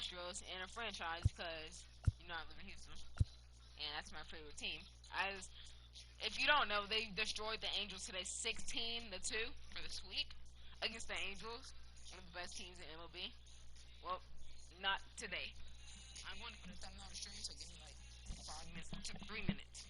Astros in a franchise because I live in Houston, and that's my favorite team. If you don't know, they destroyed the Angels today, 16-2 for the sweep against the Angels, one of the best teams in MLB. Well, not today. I'm going to put a thumbnail on the stream, so give me like 5 minutes, 3 minutes.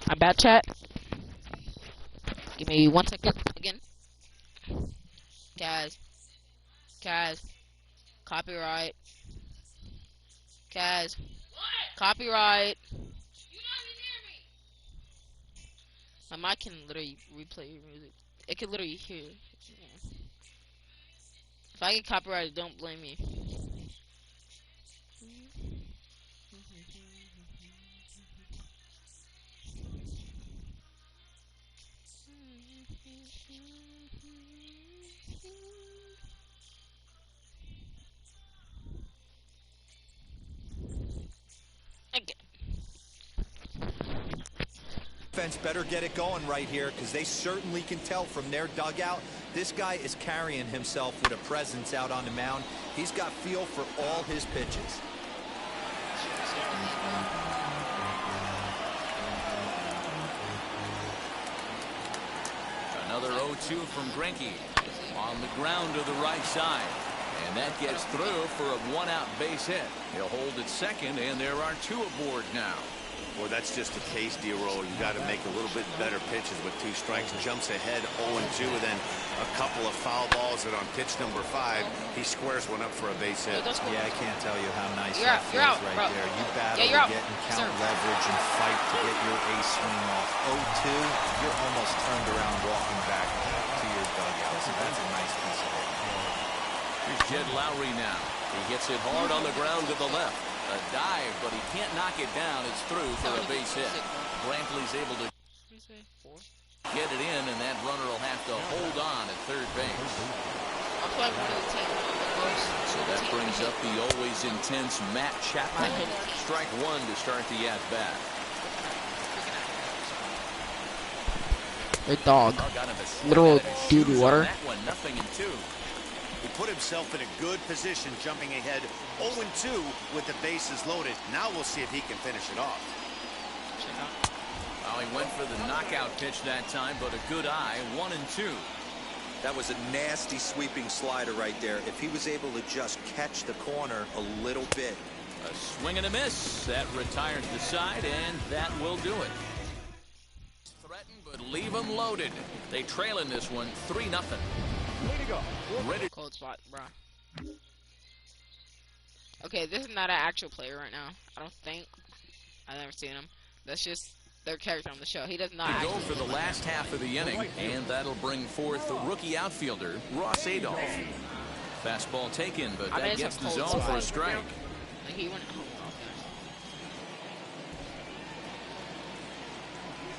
I'm bad, chat. Give me 1 second again. Kaz, copyright. Kaz, copyright. My mic can literally replay your music. It can literally hear. Yeah. If I get copyrighted, don't blame me. Defense better get it going right here because they certainly can tell from their dugout this guy is carrying himself with a presence out on the mound. He's got feel for all his pitches. Another 0-2 from Greinke on the ground to the right side. And that gets through for a one-out base hit. He'll hold at second, and there are two aboard now. Well, that's just a case, D-Roll. You got to make a little bit better pitches with 2 strikes. Jumps ahead 0-2, and then a couple of foul balls. And on pitch number 5, he squares one up for a base hit. Yeah, I can't tell you how nice that feels right there. You battle to get and count leverage and fight to get your ace swing off. 0-2, you're almost turned around walking back to your dugout. So that's a nice piece of it. Here's Jed Lowry now. He hits it hard on the ground to the left. A dive, but he can't knock it down. It's through for a base hit. Brantley's able to get it in, and that runner will have to hold on at third base. So that brings up the always intense Matt Chapman. Strike 1 to start the at-bat. Hey, dog. Little doo-doo water. Nothing in 2. He put himself in a good position, jumping ahead 0-2 with the bases loaded. Now we'll see if he can finish it off. Well, he went for the knockout pitch that time, but a good eye, 1-2. That was a nasty sweeping slider right there. If he was able to just catch the corner a little bit. A swing and a miss. That retires the side, and that will do it. Leave them loaded. They trail in this one 3-0. Way to go. Ready. Cold spot, bro. Okay, this is not an actual player right now. I don't think. I've never seen him. That's just their character on the show. He does not Go actually for the look like last him. half of the inning, and that'll bring forth the rookie outfielder, Ross Adolph. Fastball taken, but I mean, that it's a gets the cold zone for a spot. strike. Like, he went home.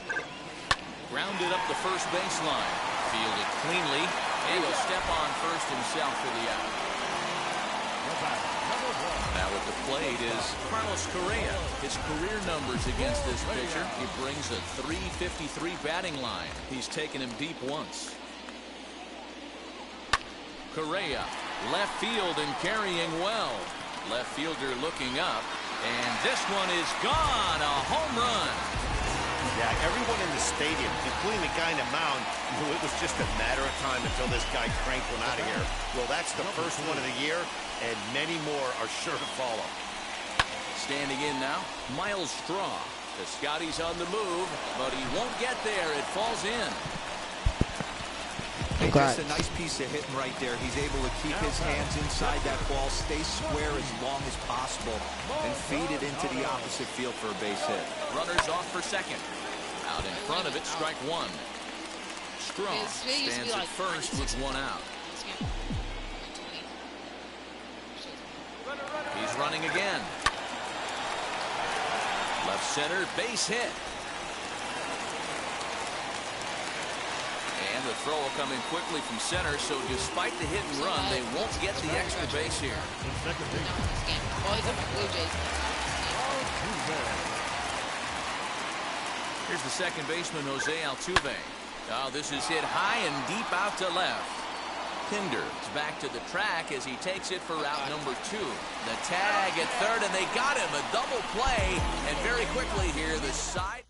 Okay. Grounded up the first baseline. Fielded cleanly. And he'll step on first himself for the out. Now at the plate is Carlos Correa. His career numbers against this pitcher. He brings a .353 batting line. He's taken him deep once. Correa, left field and carrying well. Left fielder looking up. And this one is gone. A home run. Yeah, everyone in the stadium, including the guy in the mound, knew it was just a matter of time until this guy cranked one out of here. Well, that's the first one of the year, and many more are sure to follow. Standing in now, Miles Straw. The Scotty's on the move, but he won't get there. It falls in. Hey, just a nice piece of hitting right there. He's able to keep his hands inside that ball, stay square as long as possible, and feed it into the opposite field for a base hit. Runners off for second. Out in front of it, strike one. Straw stands at first with one out. He's running again. Left center, base hit. And the throw will come in quickly from center, so despite the hit and run, they won't get the extra base here. Here's the second baseman, Jose Altuve. Oh, this is hit high and deep out to left. Pinder is back to the track as he takes it for out number 2. The tag at third, and they got him. A double play, and very quickly here, the side.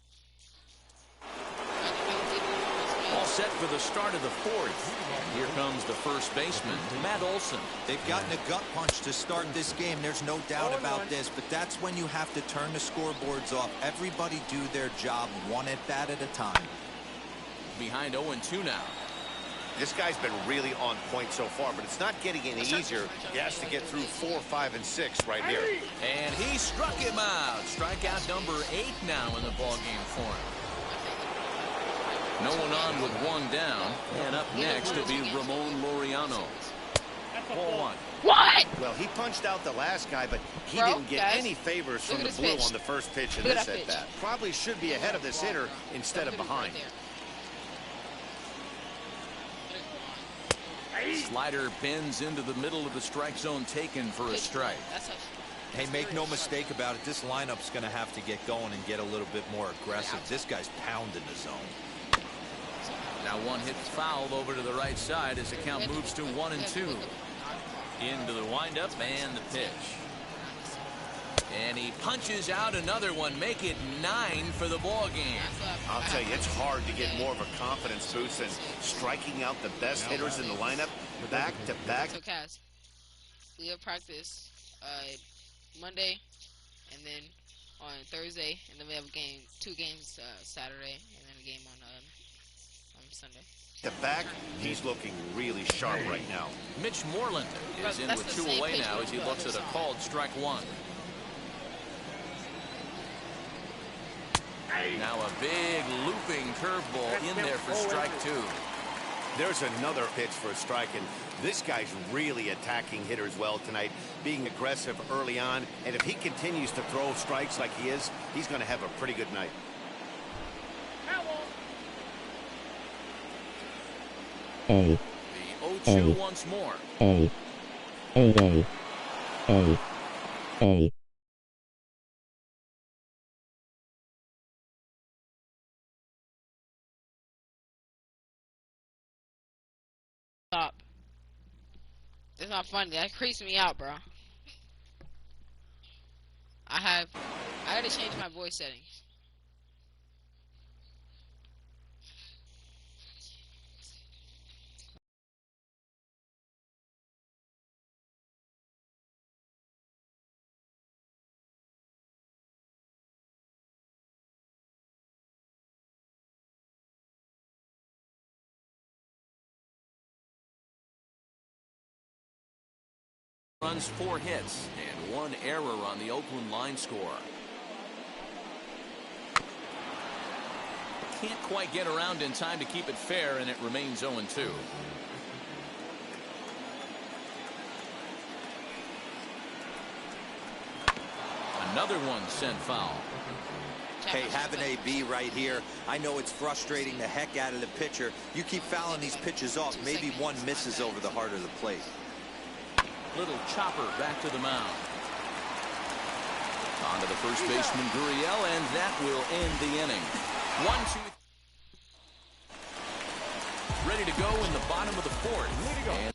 All set for the start of the fourth. Here comes the first baseman, Matt Olson. They've gotten a gut punch to start this game. There's no doubt about this, but that's when you have to turn the scoreboards off. Everybody do their job one at bat at a time. Behind 0-2 now. This guy's been really on point so far, but it's not getting any easier. He has to get through 4, 5, and 6 right here. And he struck him out. Strikeout number 8 now in the ballgame for him. No one on with one down. And up next will be Ramon Laureano. 4-1. What? Well, he punched out the last guy, but he didn't get any favors from the blue on the first pitch in this at-bat. Probably should be ahead of this hitter instead of behind. Slider bends into the middle of the strike zone, taken for a strike. Hey, make no mistake about it. This lineup's going to have to get going and get a little bit more aggressive. This guy's pounding the zone. Now one hit foul over to the right side as the count moves to 1-2. Into the windup and the pitch. And he punches out another one. Make it 9 for the ball game. I'll tell you, it's hard to get more of a confidence boost than striking out the best hitters in the lineup back to back. So, Kaz, we have practice Monday, and then on Thursday, and then we have a game, 2 games Saturday, and then a game on Sunday. The back, he's looking really sharp right now. Mitch Moreland is in with 2 away now as he looks at a called strike 1. Now a big looping curveball in there for strike 2. There's another pitch for a strike, and this guy's really attacking hitters well tonight, being aggressive early on, and if he continues to throw strikes like he is, he's going to have a pretty good night. The 0-2 once more. Stop. It's not funny. That creeps me out, bro. I gotta change my voice settings. runs, 4 hits, and 1 error on the Oakland line score. Can't quite get around in time to keep it fair, and it remains 0-2. Another one sent foul. Hey, have an AB right here. I know it's frustrating the heck out of the pitcher. You keep fouling these pitches off, maybe one misses over the heart of the plate. Little chopper back to the mound. On to the first baseman, Gurriel, and that will end the inning. 1-2. Ready to go in the bottom of the 4th. And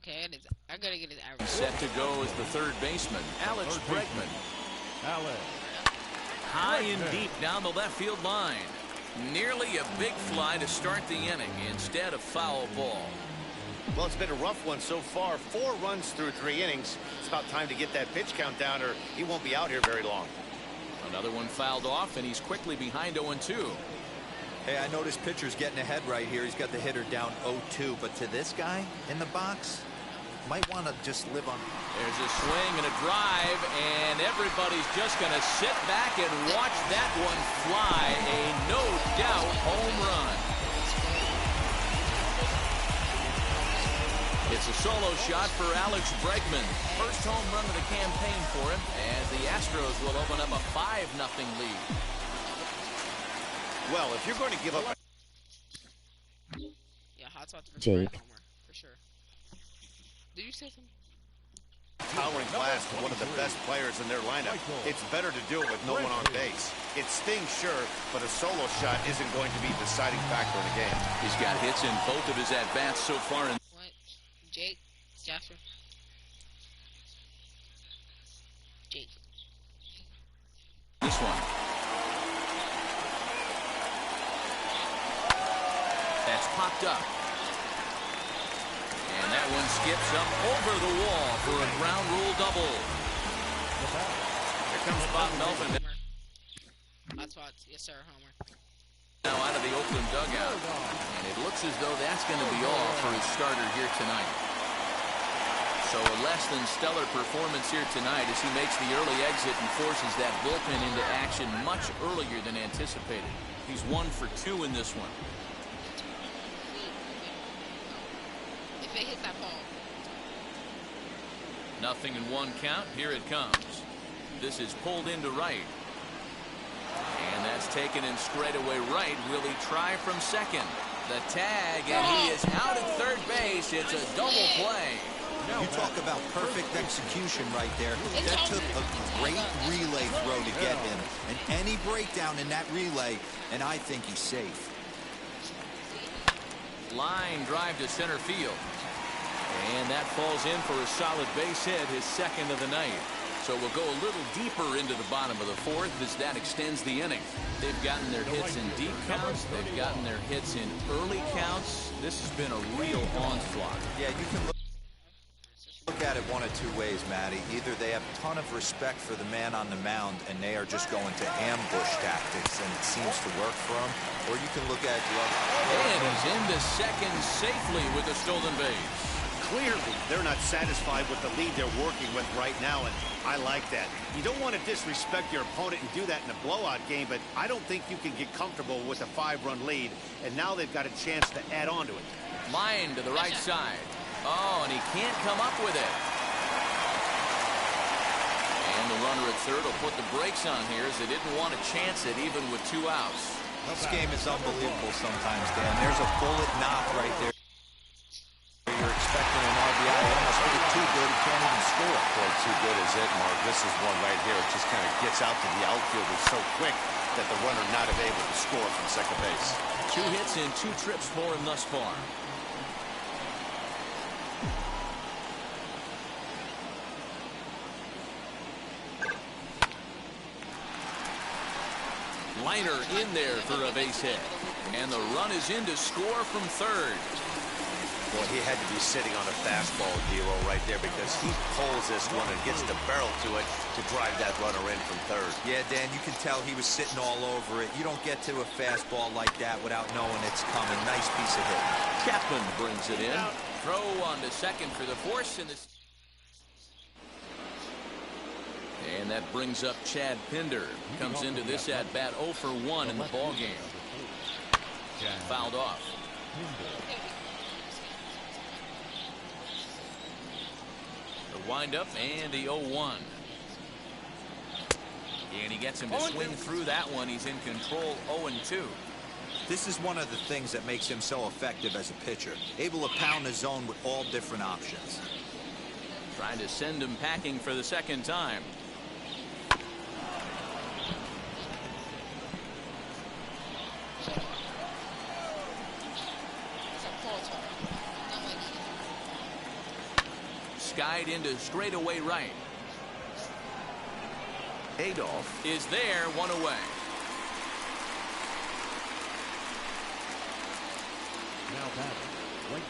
okay, I gotta get his average. set to go as the third baseman, Alex Bregman. High and deep down the left field line. Nearly a big fly to start the inning instead of foul ball. Well, it's been a rough one so far. 4 runs through 3 innings. It's about time to get that pitch count down, or he won't be out here very long. Another one fouled off, and he's quickly behind 0-2. Hey, I noticed pitcher's getting ahead right here. He's got the hitter down 0-2, but to this guy in the box, might want to just live on. There's a swing and a drive, and everybody's just going to sit back and watch that one fly. A no-doubt home run. It's a solo shot for Alex Bregman. First home run of the campaign for him, as the Astros will open up a 5-0 lead. Well, if you're going to give up... Yeah, hot spots for Jake. Homer, for sure. Did you say something? Towering class to one of the best players in their lineup, it's better to do it with no one on base. It stings, sure, but a solo shot isn't going to be the deciding factor in the game. He's got hits in both of his at-bats so far. What? Jake? Jasper? Jake. This one. That's popped up. And that one skips up over the wall for a ground rule double. Here comes Bob Melvin. Hot spots. Yes, sir, Homer. Now out of the Oakland dugout. And it looks as though that's going to be all for his starter here tonight. So a less than stellar performance here tonight as he makes the early exit and forces that bullpen into action much earlier than anticipated. He's 1 for 2 in this one. If it hits that ball. Nothing in 1 count. Here it comes. This is pulled into right. And that's taken in straightaway right. Will he try from second? The tag, and he is out at third base. It's a double play. You talk about perfect execution right there. That took a great relay throw to get him. And any breakdown in that relay, and I think he's safe. Line drive to center field. And that falls in for a solid base hit, his second of the night. So we'll go a little deeper into the bottom of the 4th as that extends the inning. They've gotten their hits in deep counts. They've gotten their hits in early counts. This has been a real onslaught. Yeah, you can look at it one of 2 ways, Matty. Either they have a ton of respect for the man on the mound and they are just going to ambush tactics and it seems to work for them, or you can look at it the other way. And he's into second safely with a stolen base. Clearly, they're not satisfied with the lead they're working with right now, and I like that. You don't want to disrespect your opponent and do that in a blowout game, but I don't think you can get comfortable with a 5-run lead, and now they've got a chance to add on to it. Line to the right side. Oh, and he can't come up with it. And the runner at third will put the brakes on here as they didn't want to chance it even with 2 outs. This game is unbelievable sometimes, Dan. There's a bullet knock right there. You're expecting an RBI, almost hit it too good, he can't even score. Boy, too good is it, Mark. This is one right here. It just kind of gets out to the outfielder so quick that the runner not able to score from second base. 2 hits and 2 trips for him thus far. Liner in there for a base hit. And the run is in to score from third. Boy, he had to be sitting on a fastball, D'Lo, right there, because he pulls this one and gets the barrel to it to drive that runner in from third. Yeah, Dan, you can tell he was sitting all over it. You don't get to a fastball like that without knowing it's coming. Nice piece of hitting. Chapman brings it in. Throw on to second for the force. And And that brings up Chad Pinder. Comes into this at bat 0 for 1 in the ball game. Fouled off. The windup and the 0-1. And he gets him to swing through that one. He's in control 0-2. This is one of the things that makes him so effective as a pitcher. Able to pound the zone with all different options. Trying to send him packing for the second time. Skied into straightaway right. Adolph is there, 1 away.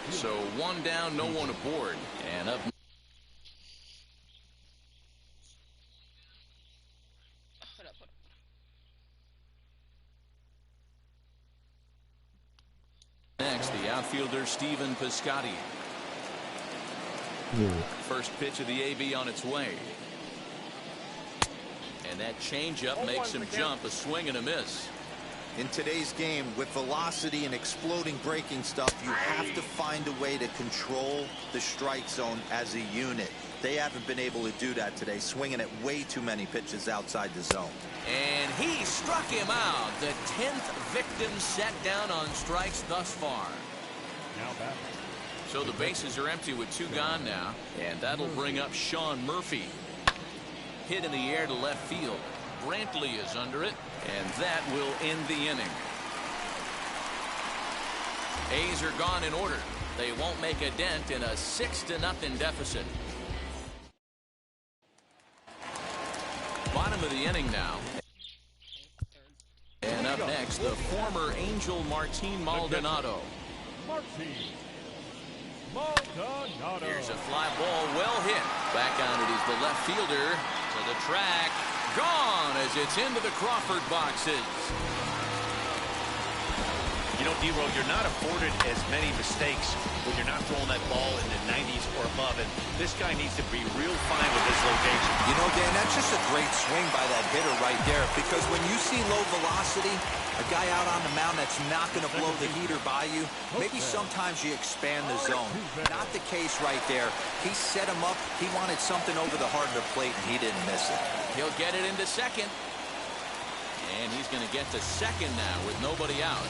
So 1 down, no one aboard. And up next, the outfielder Stephen Piscotty. First pitch of the AB on its way. And that changeup makes him jump. A swing and a miss. In today's game, with velocity and exploding breaking stuff, you have to find a way to control the strike zone as a unit. They haven't been able to do that today, swinging at way too many pitches outside the zone. And he struck him out. The 10th victim set down on strikes thus far. So the bases are empty with 2 gone now. And that'll bring up Sean Murphy. Hit in the air to left field. Brantley is under it, and that will end the inning. A's are gone in order. They won't make a dent in a 6-0 deficit. Bottom of the inning now. And up next, the former Angel Martin Maldonado. Here's a fly ball, well hit. Back on it is the left fielder to the track. Gone as it's into the Crawford boxes. You know, D-Row, you're not afforded as many mistakes when you're not throwing that ball in the 90s or above. And this guy needs to be real fine with his location. You know, Dan, that's just a great swing by that hitter right there. Because when you see low velocity, a guy out on the mound that's not going to blow the heater by you, maybe sometimes you expand the zone. Not the case right there. He set him up. He wanted something over the heart of the plate, and he didn't miss it. He'll get it into second. And he's going to get to second now with nobody out.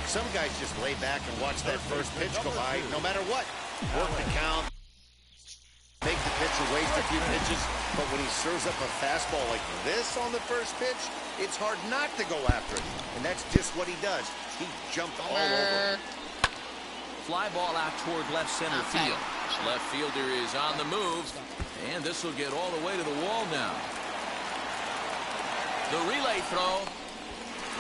Some guys just lay back and watch that first pitch go by no matter what. Work the count, make the pitcher waste a few pitches, but when he serves up a fastball like this on the first pitch, it's hard not to go after it. And that's just what he does. He jumped all over. Fly ball out toward left center field. Left fielder is on the move, and this will get all the way to the wall now. The relay throw.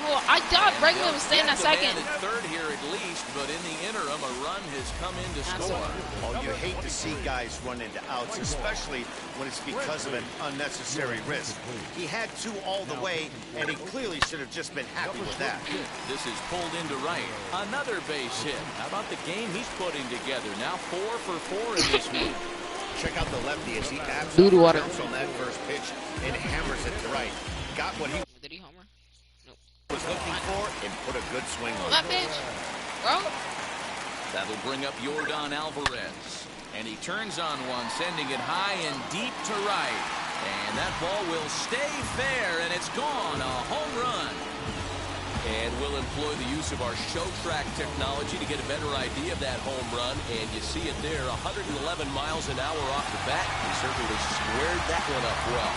Well, I thought Bregman was staying at second. Third here at least, but in the interim, a run has come in to score. Oh, you hate to see guys run into outs, especially when it's because of an unnecessary risk. He had 2 all the way, and he clearly should have just been happy with that. This is pulled into right. Another base hit. How about the game he's putting together? Now 4 for 4 in this one. Check out the lefty as he absolutely jumps on that first pitch and hammers it to right. Got what he Did he homer? was looking for and put a good swing on That it. bitch, bro. That'll bring up Yordan Alvarez. And he turns on one, sending it high and deep to right. And that ball will stay fair, and it's gone. A home run. And we'll employ the use of our show track technology to get a better idea of that home run. And you see it there, 111 miles an hour off the bat. He certainly squared that one up well.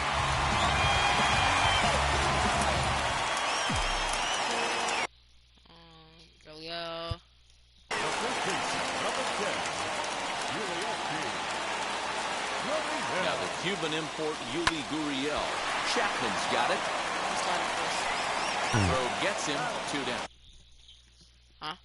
Now the Cuban import Yuli Gurriel. Chapman's got it. Throw gets him 2 down. Huh?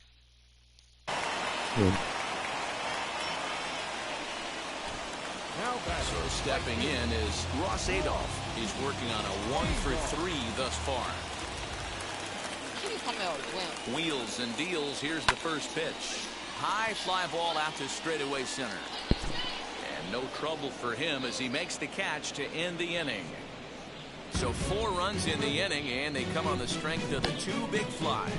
So stepping in is Ross Adolph. He's working on a 1 for 3 thus far. Wheels and deals. Here's the first pitch. High fly ball out to straightaway center. And no trouble for him as he makes the catch to end the inning. So 4 runs in the inning, and they come on the strength of the 2 big flies.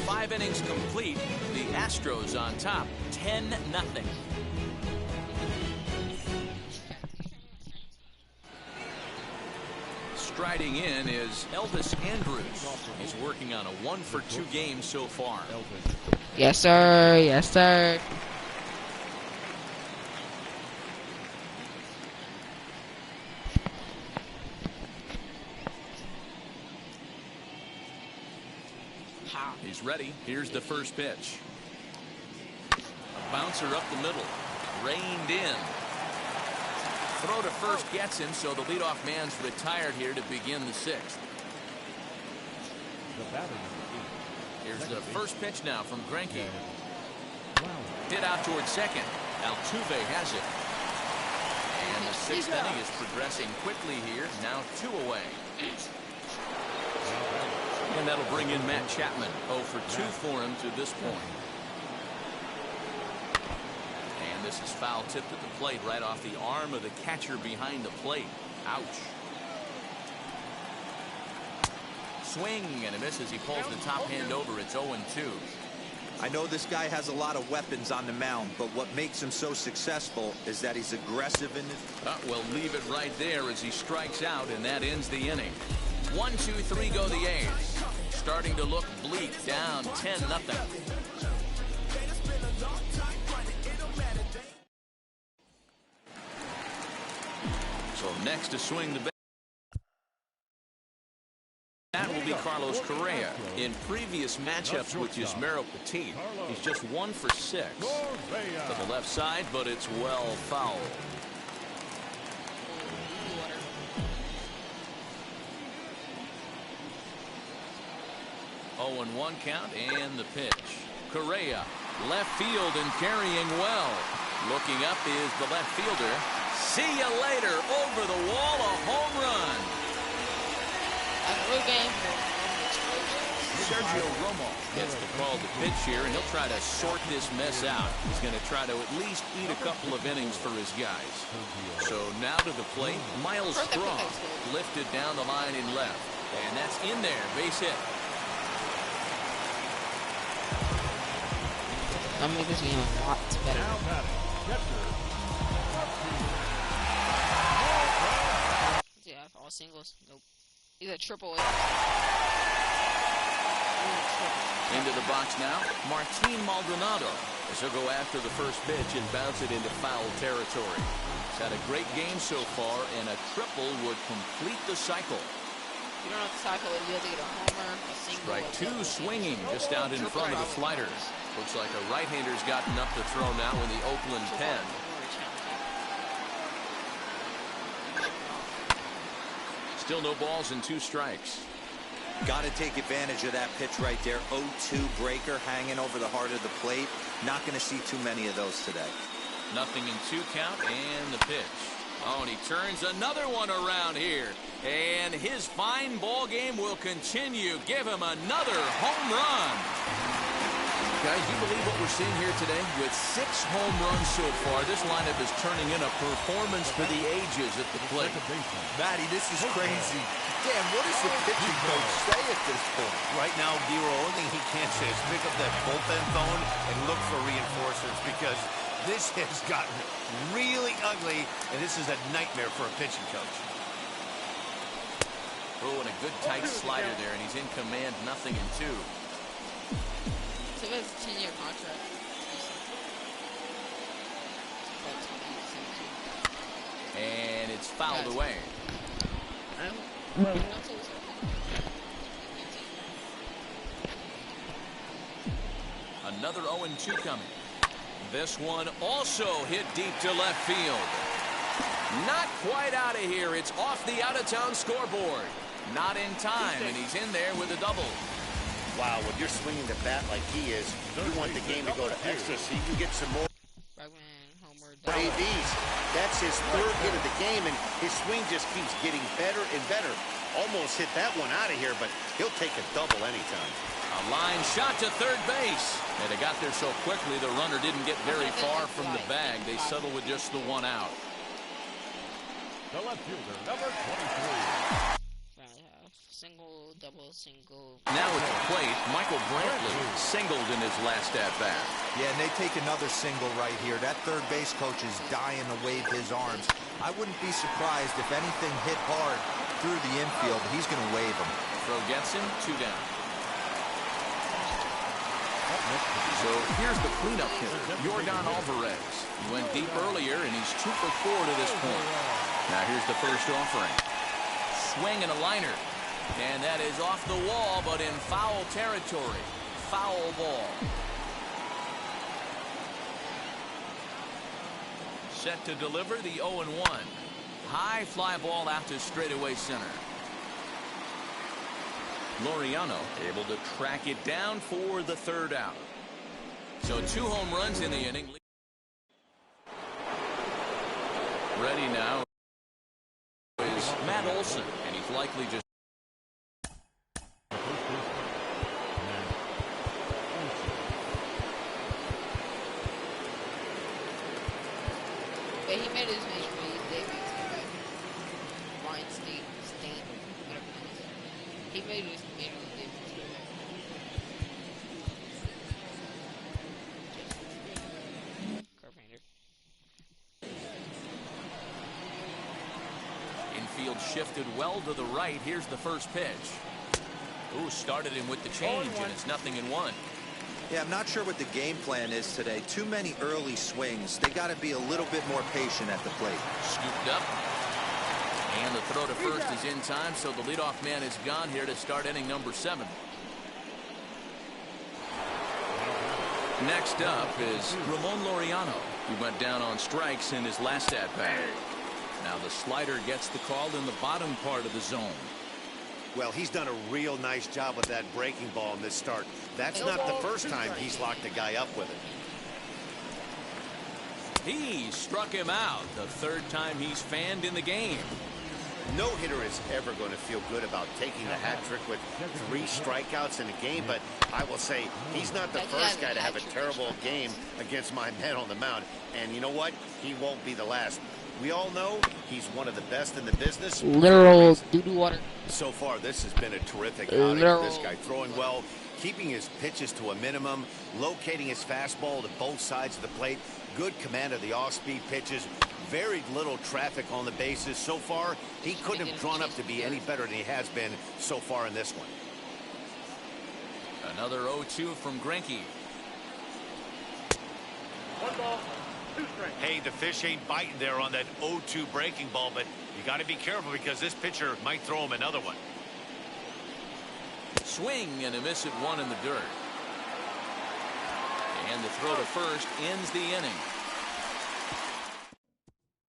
5 innings complete. The Astros on top, 10-0. Striding in is Elvis Andrews. He's working on a 1-for-2 game so far. Yes, sir. Yes, sir. He's ready. Here's the first pitch. A bouncer up the middle. Reined in. Throw to first gets him, so the leadoff man's retired here to begin the 6th. Here's the first pitch now from Greinke. Hit out towards second. Altuve has it. And the 6th inning is progressing quickly here. Now 2 away. And that'll bring in Matt Chapman. 0 for 2 for him to this point. And this is foul tipped at the plate right off the arm of the catcher behind the plate. Ouch. Swing and a miss as he pulls the top hand over. It's 0-2. I know this guy has a lot of weapons on the mound, but what makes him so successful is that he's aggressive in his... We'll leave it right there as he strikes out, and that ends the inning. 1, 2, 3 go the A's. Starting to look bleak, down 10-0. So next to swing the bat, that will be Carlos Correa. In previous matchups with Yusmeiro Petit, he's just 1 for 6 to the left side, but it's well fouled. 0-1 count, and the pitch. Correa, left field and carrying well. Looking up is the left fielder. See you later. Over the wall, a home run. Sergio Romo gets the call to pitch here, and he'll try to sort this mess out. He's going to try to at least eat a couple of innings for his guys. So now to the plate, Miles Straw lifted down the line in left. And that's in there, base hit. I'll make this game a lot better. Yeah, all singles. Nope. He's a triple. Into the box now, Martin Maldonado. As he'll go after the first pitch and bounce it into foul territory. He's had a great game so far, and a triple would complete the cycle. You don't have to cycle it. You have to get a homer, a single. Strike 2 swinging just out in front of the sliders. Looks like a right-hander's gotten up to throw now in the Oakland pen. Still no balls and 2 strikes. Got to take advantage of that pitch right there. 0-2 breaker hanging over the heart of the plate. Not going to see too many of those today. 0-2 count, and the pitch. Oh, and he turns another one around here. And his fine ball game will continue. Give him another home run. Guys, you believe what we're seeing here today? With 6 home runs so far, this lineup is turning in a performance for the ages at the plate. Matty, this is crazy. Dan, what does the pitching coach say at this point? Right now, the only thing he can say is pick up that bullpen phone and look for reinforcements, because this has gotten really ugly, and this is a nightmare for a pitching coach. Oh, and a good tight slider there, and he's in command, 0-2. So it's a 10-year contract. And it's fouled away. Another 0-2 coming. This one also hit deep to left field. Not quite out of here. It's off the out-of-town scoreboard. Not in time, and he's in there with a double. Wow, when you're swinging the bat like he is, you want the game to go to extra so you can get some more ABs. That's his 3rd hit of the game, and his swing just keeps getting better and better. Almost hit that one out of here, but he'll take a double anytime. A line shot to third base. And they got there so quickly, the runner didn't get very far from the bag. They settled with just the 1 out. The left fielder, number 23. Single, double, single. Now at the plate, Michael Brantley singled in his last at-bat. Yeah, and they take another single right here. That third base coach is dying to wave his arms. I wouldn't be surprised if anything hit hard through the infield. He's going to wave them. Throw gets him, 2 down. So here's the cleanup hitter, Yordan Alvarez. He went deep earlier, and he's 2 for 4 to this point. Now here's the first offering. Swing and a liner. And that is off the wall, but in foul territory. Foul ball. Set to deliver the 0-1. High fly ball out to straightaway center. Laureano able to track it down for the 3rd out. So 2 home runs in the inning. Ready now is Matt Olson, and he's likely just. But he made his major league debut today. Ryan State, whatever it is. He made his major league debut today. Carpenter. Infield shifted well to the right. Here's the first pitch. Ooh, started him with the change, and it's 0-1. Yeah, I'm not sure what the game plan is today. Too many early swings. They got to be a little bit more patient at the plate. Scooped up. And the throw to first is in time, so the leadoff man is gone here to start inning number 7. Next up is Ramon Laureano, who went down on strikes in his last at-bat. Now the slider gets the call in the bottom part of the zone. Well, he's done a real nice job with that breaking ball in this start. That's not the first time he's locked a guy up with it. He struck him out the 3rd time he's fanned in the game. No hitter is ever going to feel good about taking the hat trick with 3 strikeouts in a game, but I will say he's not the first guy to have a terrible game against my man on the mound. And you know what? He won't be the last. We all know he's one of the best in the business. Literal doo-doo water. So far, this has been a terrific outing for this guy. Throwing well, keeping his pitches to a minimum, locating his fastball to both sides of the plate, good command of the off-speed pitches, very little traffic on the bases. So far, he couldn't have drawn up to be any better than he has been so far in this one. Another 0-2 from Greinke. 1 ball, 2 strikes. Hey, the fish ain't biting there on that 0-2 breaking ball, but you got to be careful because this pitcher might throw him another one. Swing and a miss at 1 in the dirt. And the throw to first ends the inning.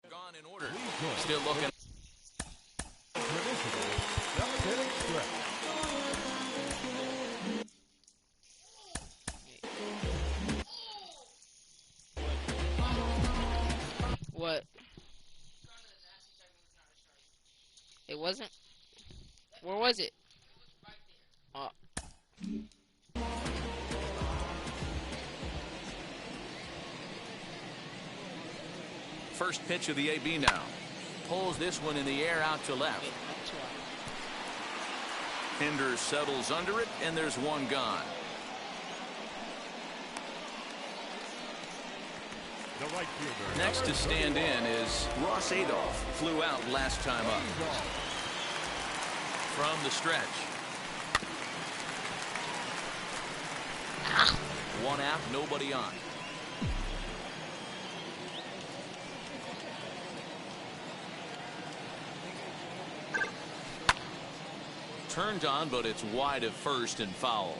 Gone in order. Still looking. What? It wasn't? Where was it? First pitch of the AB now. Pulls this one in the air out to left. Hinder settles under it, and there's 1 gone. The right fielder. Next to stand in is Ross Adolph. Flew out last time up. From the stretch. 1 out, nobody on. Turned on, but it's wide of first and foul.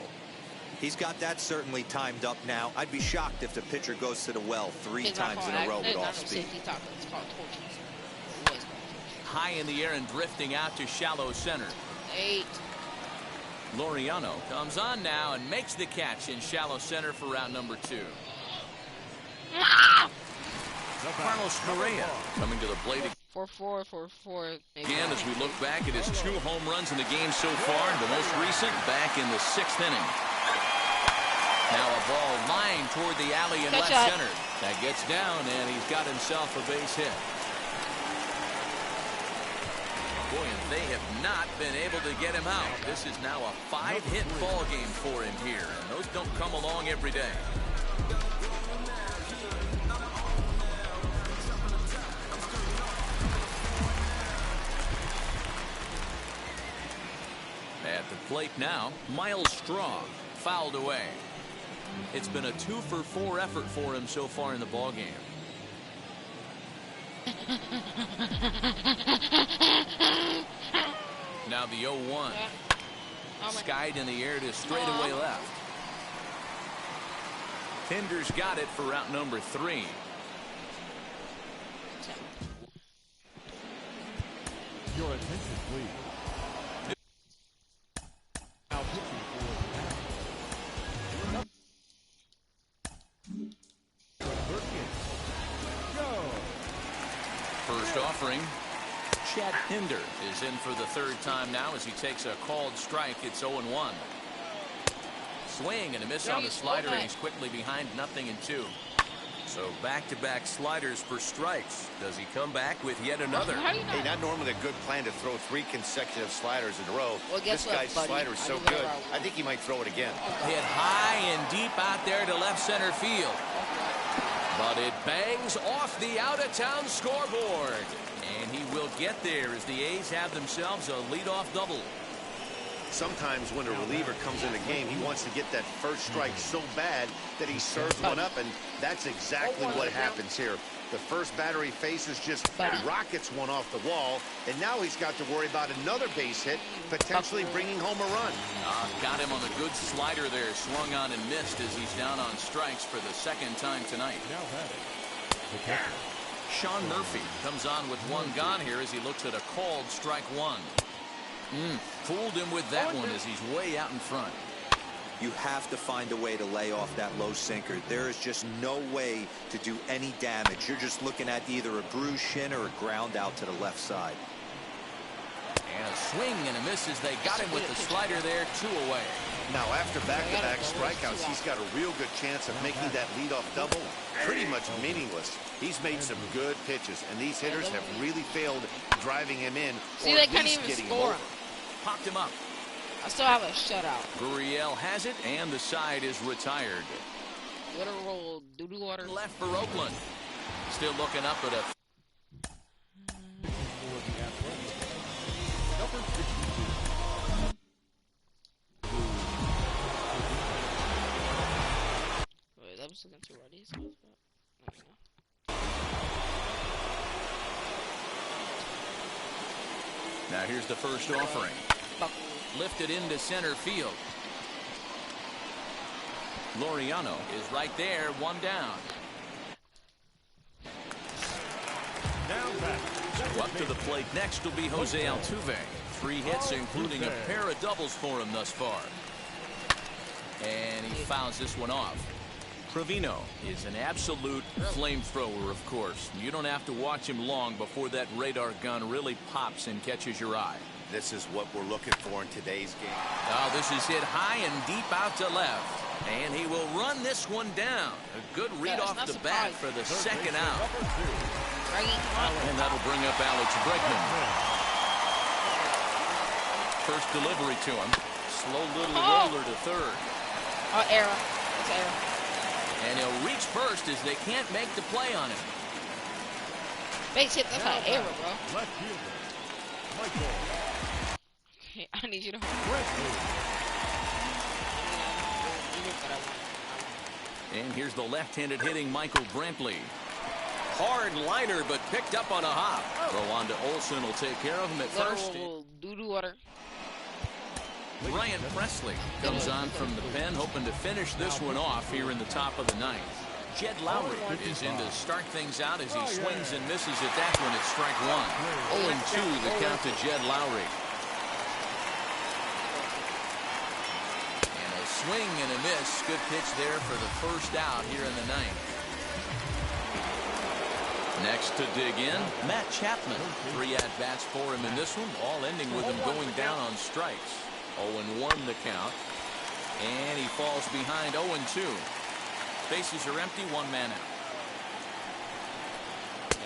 He's got that certainly timed up now. I'd be shocked if the pitcher goes to the well 3 times in a row with off speed. High in the air and drifting out to shallow center. 8. Laureano comes on now and makes the catch in shallow center for round number 2. Carlos Correa coming to the plate. 4-4. Again, as we look back at his 2 home runs in the game so far, the most recent back in the 6th inning. Now a ball lined toward the alley in left center. That gets down, and he's got himself a base hit. Boy, and they have not been able to get him out. This is now a 5-hit ball game for him here, and those don't come along every day. At the plate now, Miles Straw fouled away. It's been a 2-for-4 effort for him so far in the ball game. Now the 0-1. Skied in the air to straightaway left. Tinder's got it for route number 3. Your attention, please. Now pitching for the Go. First offering. Chad Pinder is in for the 3rd time now as he takes a called strike. It's 0-1. Swing and a miss on the slider, and he's quickly behind 0-2. So back-to-back sliders for strikes. Does he come back with yet another? Hey, not normally a good plan to throw 3 consecutive sliders in a row. Well, this guy's slider is so good, I think he might throw it again. Hit high and deep out there to left center field. But it bangs off the out-of-town scoreboard. And he will get there as the A's have themselves a leadoff double. Sometimes when a reliever comes in the game, he wants to get that first strike so bad that he serves one up, and that's exactly what happens here. The first batter he faces just rockets one off the wall, and now he's got to worry about another base hit, potentially bringing home a run. Got him on the good slider there, swung on and missed as he's down on strikes for the 2nd time tonight. Now batting. The catcher. Sean Murphy comes on with 1 gone here as he looks at a called strike 1. Fooled him with that one as he's way out in front. You have to find a way to lay off that low sinker. There is just no way to do any damage. You're just looking at either a bruised shin or a ground out to the left side. And a swing and a miss as they got him with the slider there, 2 away. Now, after back-to-back strikeouts, he's got a real good chance of making that leadoff double pretty much meaningless. He's made some good pitches, and these hitters have really failed driving him in. See, they can't even score him. Popped him up. I still have a shutout. Gurriel has it, and the side is retired. Water roll, doo-doo water. Left for Oakland. Still looking up at a... Number 62. Wait, that was against the righties. Now here's the first offering. Lifted into center field. Laureano is right there, 1 down. Down back. Up to the plate next will be Jose Altuve. 3 hits, including a pair of doubles for him thus far. And he fouls this one off. Trevino is an absolute flamethrower, of course. You don't have to watch him long before that radar gun really pops and catches your eye. This is what we're looking for in today's game. Oh, this is hit high and deep out to left. And he will run this one down. A good read off the bat for the 2nd out. And that'll bring up Alex Bregman. First delivery to him. Slow little roller to 3rd. Error. It's error. And he'll reach first as they can't make the play on him. Base hit, that's not error, bro. Left fielder. Michael. Okay, I need you to And here's the left-handed hitting Michael Brantley. Hard liner, but picked up on a hop. Throw on to Olsen will take care of him at first. Doo-doo water. Ryan Presley comes on from the pen, hoping to finish this one off here in the top of the 9th. Jed Lowry is in to start things out as he swings and misses at that one at strike 1. 0-2 the count to Jed Lowry. And a swing and a miss. Good pitch there for the first out here in the 9th. Next to dig in, Matt Chapman. 3 at-bats for him in this one, all ending with him going down on strikes. 0-1 the count. And he falls behind 0-2. Bases are empty, 1 man out.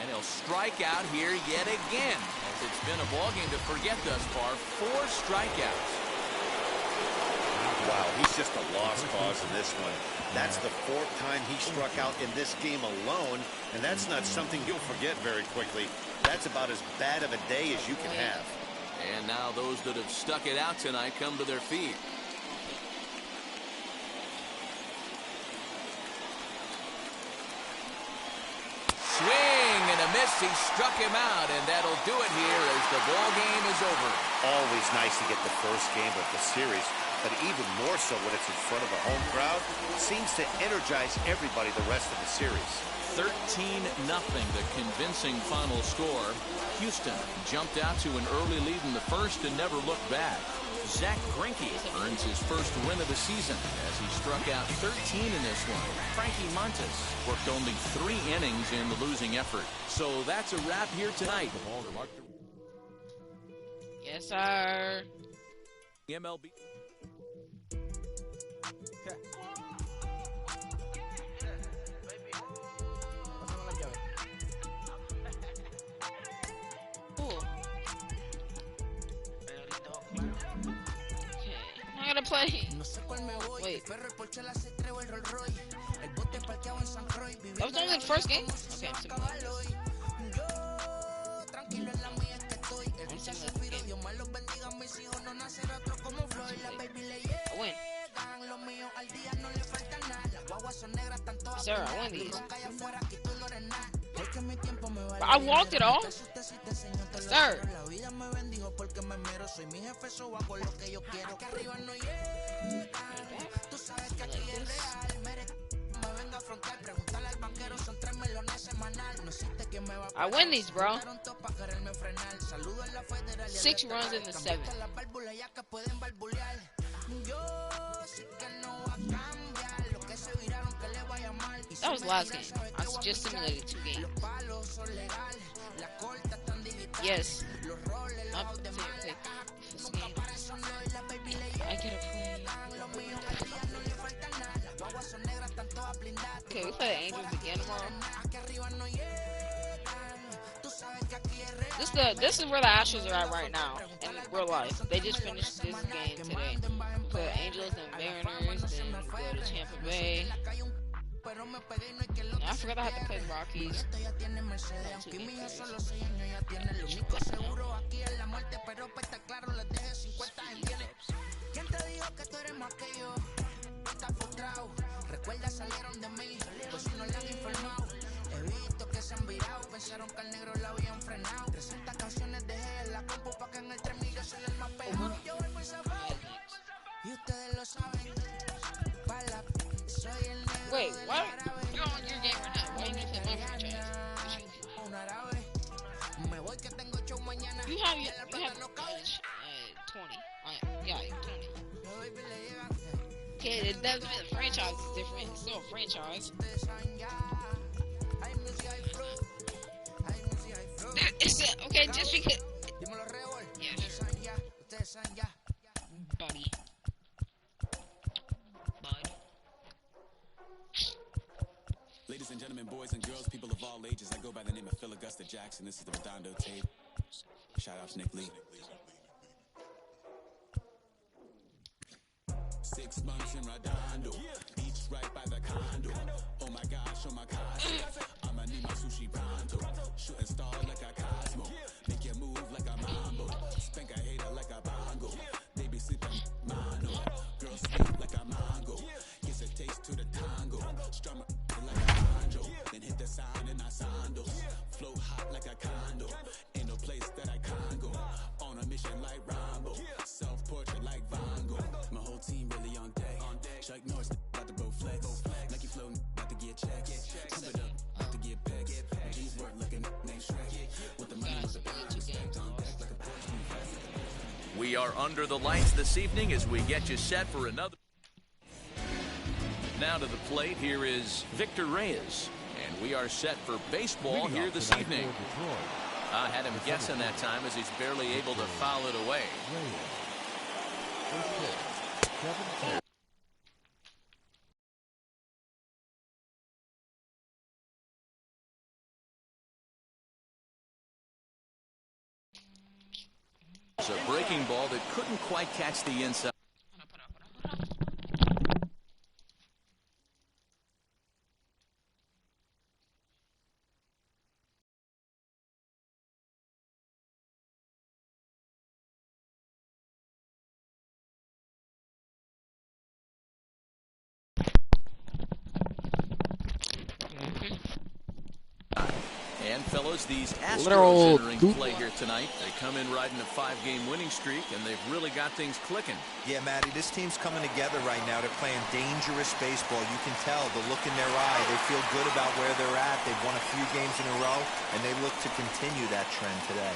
And They'll strike out here yet again, as it's been a ballgame to forget thus far. 4 strikeouts. Wow, he's just a lost cause in this one. That's the 4th time he struck out in this game alone, and that's not something you'll forget very quickly. That's about as bad of a day as you can have. And now those that have stuck it out tonight come to their feet. Swing and a miss. He struck him out, and that'll do it here as the ball game is over. Always nice to get the first game of the series, but even more so when it's in front of a home crowd. Seems to energize everybody the rest of the series. 13-0, the convincing final score. Houston jumped out to an early lead in the first and never looked back. Zach Greinke earns his first win of the season as he struck out 13 in this one. Frankie Montas worked only 3 innings in the losing effort. So that's a wrap here tonight. Yes, sir. MLB. I gotta play. Wait. That was only the first game? Okay, I'm simulating I win. Sir, I win these. I walked it off. Sir. I win these, bro. 6 runs in the 7th. That was last game. I just simulated 2 games. Yes. I get a play. Okay, we play the Angels again tomorrow. This is where the Astros are at right now in real life. They just finished this game today. We play the Angels and Mariners, then we go to Tampa Bay. I forgot I had to play the Rockies. Wait, what? You're on your game right now. Why you need to play my franchise? You have 20. Yeah, 20. Okay, it doesn't mean the franchise is different. It's still a franchise. Okay, just because. Yeah, sure. Buddy. Ladies and gentlemen, boys and girls, people of all ages, I go by the name of Phil Augusta Jackson. This is the Redondo tape. Shout out to Nick Lee. 6 months in Redondo, beach right by the condo. Oh my gosh, oh my gosh, I'ma need my sushi pronto. Shooting star like a Cosmo, make you move like a mambo. Spank a hater like a bongo. They be sleeping mono, girls sleep like a mango. Gives a taste to the tango, strum like a banjo. Then hit the sound in our sandals, flow hot like a condo. Ain't no place that I can't go. On a mission like Rambo, self-portrait like Van Gogh. My whole team really on deck. Chuck Norris about to blow flex. Nike flow about to get checks. Pump it up about to get pegs. G's work looking name Shrek. With the money with the respect on deck like a Porsche. We are under the lights this evening as we get you set for another. Now to the plate, here is Victor Reyes. And we are set for baseball here this evening. I had him guessing that time as he's barely able to foul it away. breaking ball that couldn't quite catch the inside. And fellas, these Astros entering play here tonight. They come in riding a 5-game winning streak, and they've really got things clicking. Yeah, Matty, this team's coming together right now. They're playing dangerous baseball. You can tell the look in their eye. They feel good about where they're at. They've won a few games in a row, and they look to continue that trend today.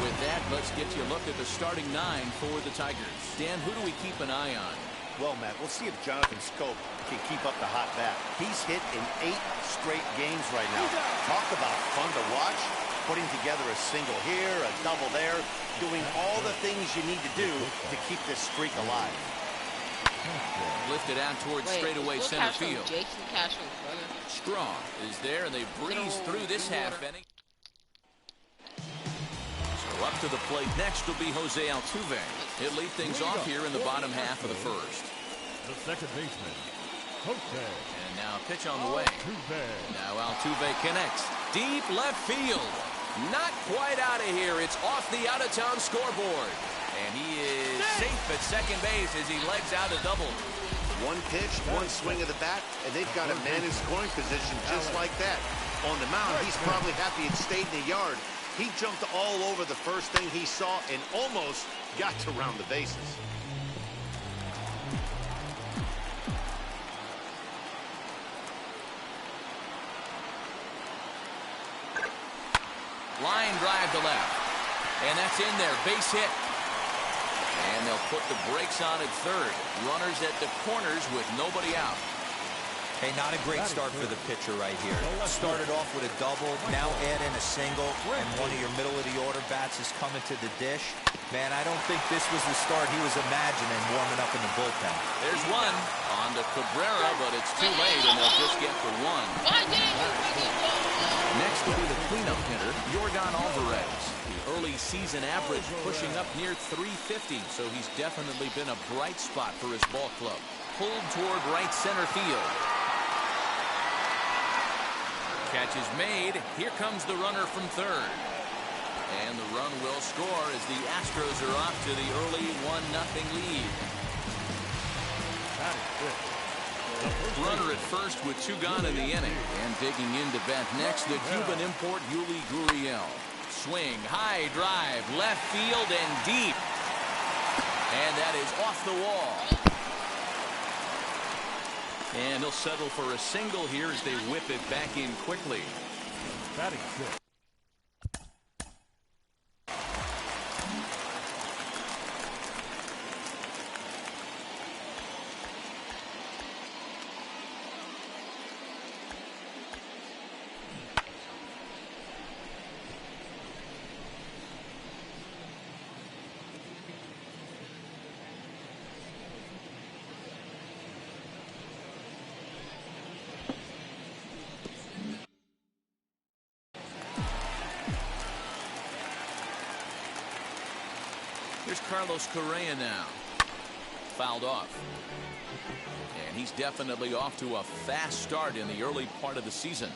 With that, let's get you a look at the starting 9 for the Tigers. Dan, who do we keep an eye on? Well, Matt, we'll see if Jonathan Scope can keep up the hot bat. He's hit in 8 straight games right now. Talk about fun to watch. Putting together a single here, a double there, doing all the things you need to do to keep this streak alive. Lifted out towards straightaway center field. Strong is there, and they breeze through this half inning. So up to the plate next will be Jose Altuve. He'll lead things off here in the bottom half of the first. The second baseman, Jose. And now pitch on the way. Now Altuve connects. Deep left field. Not quite out of here. It's off the out-of-town scoreboard. And he is safe at second base as he legs out a double. One pitch, one swing of the bat, and they've got a man in scoring position just like that. On the mound, he's probably happy it stayed in the yard. He jumped all over the first thing he saw and almost got to round the bases. Line drive to left. And that's in there. Base hit. And they'll put the brakes on at third. Runners at the corners with nobody out. Hey, not a great start for the pitcher right here. Started off with a double, now add in a single, and one of your middle-of-the-order bats is coming to the dish. Man, I don't think this was the start he was imagining warming up in the bullpen. There's one on to Cabrera, but it's too late, and they'll just get the one. Next will be the cleanup hitter, Yordan Alvarez. The early season average pushing up near 350, so he's definitely been a bright spot for his ball club. Pulled toward right center field. Catch is made. Here comes the runner from third. And the run will score as the Astros are off to the early 1-0 lead. Runner at first with 2 gone in the inning. And digging into bat next, the Cuban import Yuli Gurriel. Swing, high drive, left field and deep. And that is off the wall. And he'll settle for a single here as they whip it back in quickly. Batting six. Here's Carlos Correa now. Fouled off. And he's definitely off to a fast start in the early part of the season.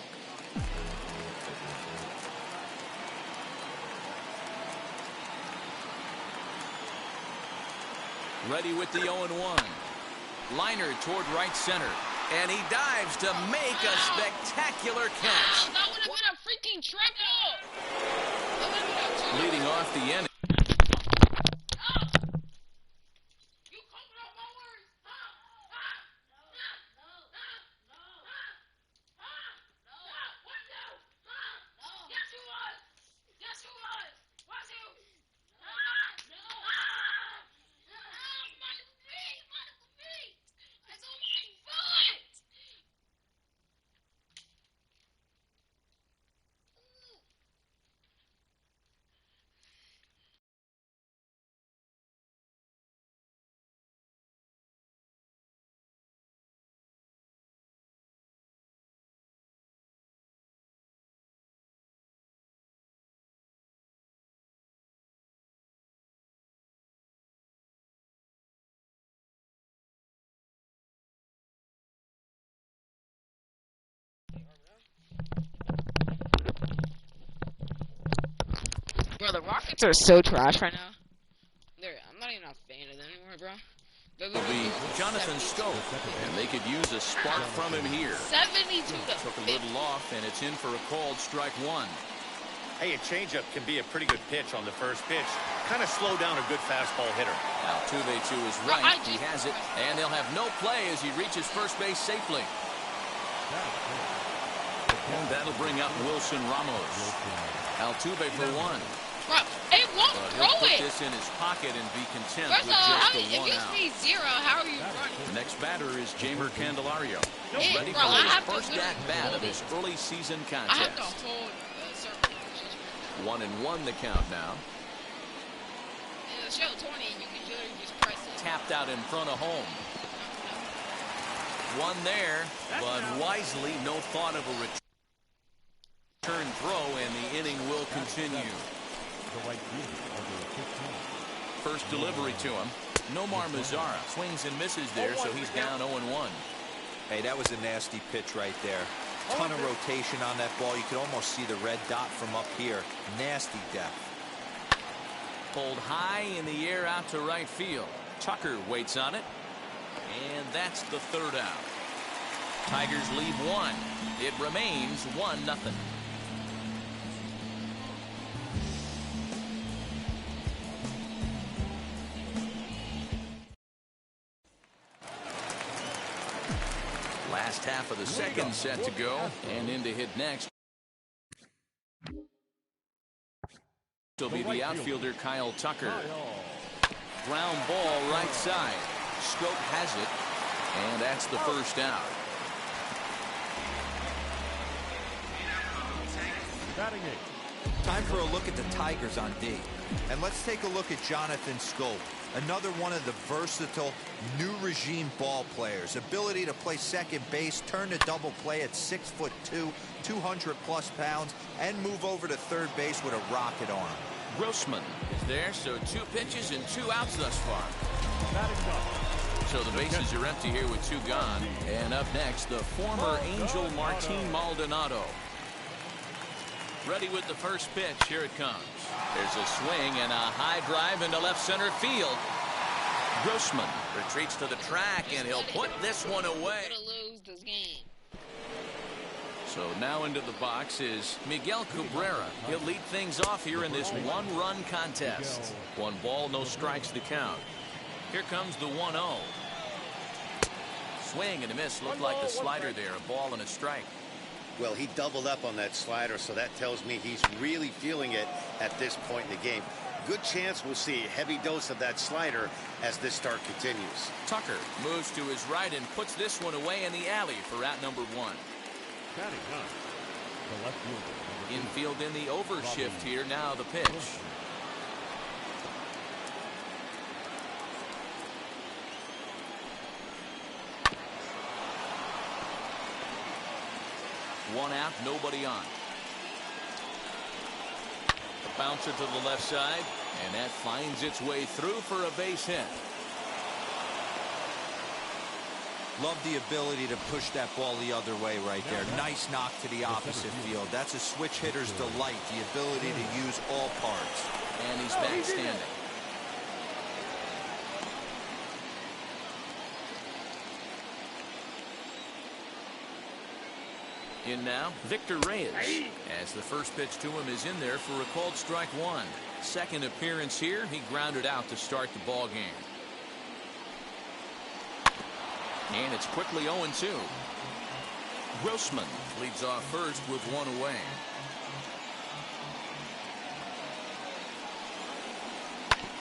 Ready with the 0-1. Liner toward right center. And he dives to make a spectacular catch. That would have been a freaking triple. Leading off the inning. Bro, the Rockets are so trash right now. I'm not even a fan of them anymore, bro. Will be Jonathan Scope, and they could use a spark from him here. 72 to Took a little off, and it's in for a called strike one. Hey, a changeup can be a pretty good pitch on the first pitch. Kind of slow down a good fastball hitter. Altuve to his right. He has it, and they'll have no play as he reaches first base safely. And that'll bring up Wilson Ramos. Altuve for one. Bro, it won't He'll throw put it. this in his pocket and be content First with of all, just the if one you out. speed 0, how are you running? The next batter is Jamer Candelario. Hey, Ready bro, for I his have to first literally at-bat of hold his early season I have to contest. hold circle. 1-1 the count now. In the show 20, you can literally just press it. Tapped out in front of home. One there, but wisely, no thought of a return throw, and the inning will continue. First delivery to him. Nomar Mazara swings and misses there, so he's down 0-1. Hey, that was a nasty pitch right there. Ton of rotation on that ball. You could almost see the red dot from up here. Nasty depth. Pulled high in the air out to right field. Tucker waits on it. And that's the third out. Tigers lead one. It remains 1-0. Last half of the second set to go, and in to hit next will be the outfielder Kyle Tucker. Ground ball right side. Scope has it, and that's the first out. Time for a look at the Tigers on D. And let's take a look at Jonathan Scope. Another one of the versatile new regime ball players. Ability to play second base, turn to double play at 6'2", 200+ pounds, and move over to third base with a rocket arm. Grossman is there, so 2 pitches and 2 outs thus far. So the bases are empty here with 2 gone. And up next, the former Angel Martin Maldonado. Ready with the first pitch. Here it comes. There's a swing and a high drive into left center field. Grossman retreats to the track, and he'll put this one away. Lose this game. So now into the box is Miguel Cabrera. He'll lead things off here in this 1-run contest. 1 ball, no strikes to count. Here comes the 1-0. Swing and a miss. Looked like the slider there. A ball and a strike. Well, he doubled up on that slider, so that tells me he's really feeling it at this point in the game. Good chance we'll see a heavy dose of that slider as this start continues. Tucker moves to his right and puts this one away in the alley for out number 1. Infield in the overshift here. Now the pitch. One out, nobody on. The bouncer to the left side, and that finds its way through for a base hit. Love the ability to push that ball the other way right there. Nice knock to the opposite field. That's a switch hitter's delight, the ability to use all parts. And he's back standing. In now, Victor Reyes, as the first pitch to him is in there for a called strike 1. Second appearance here, he grounded out to start the ball game. And it's quickly 0-2. Grossman leads off first with 1 away.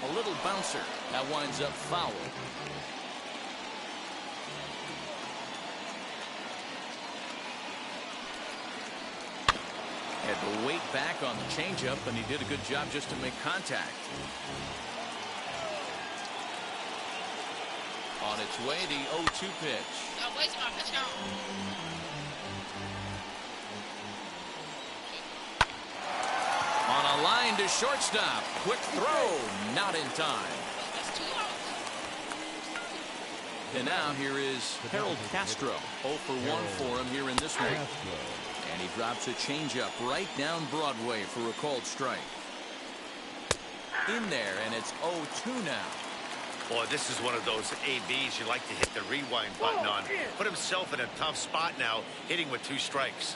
A little bouncer that winds up foul. Had to wait back on the changeup, and he did a good job just to make contact. On its way, the 0-2 pitch. On a line to shortstop. Quick throw, not in time. And now here is Harold Castro. 0 for 1 for him here in this one. And he drops a changeup right down Broadway for a called strike. in there, and it's 0-2 now. Boy, this is one of those ABs you like to hit the rewind button on. Put himself in a tough spot now, hitting with 2 strikes.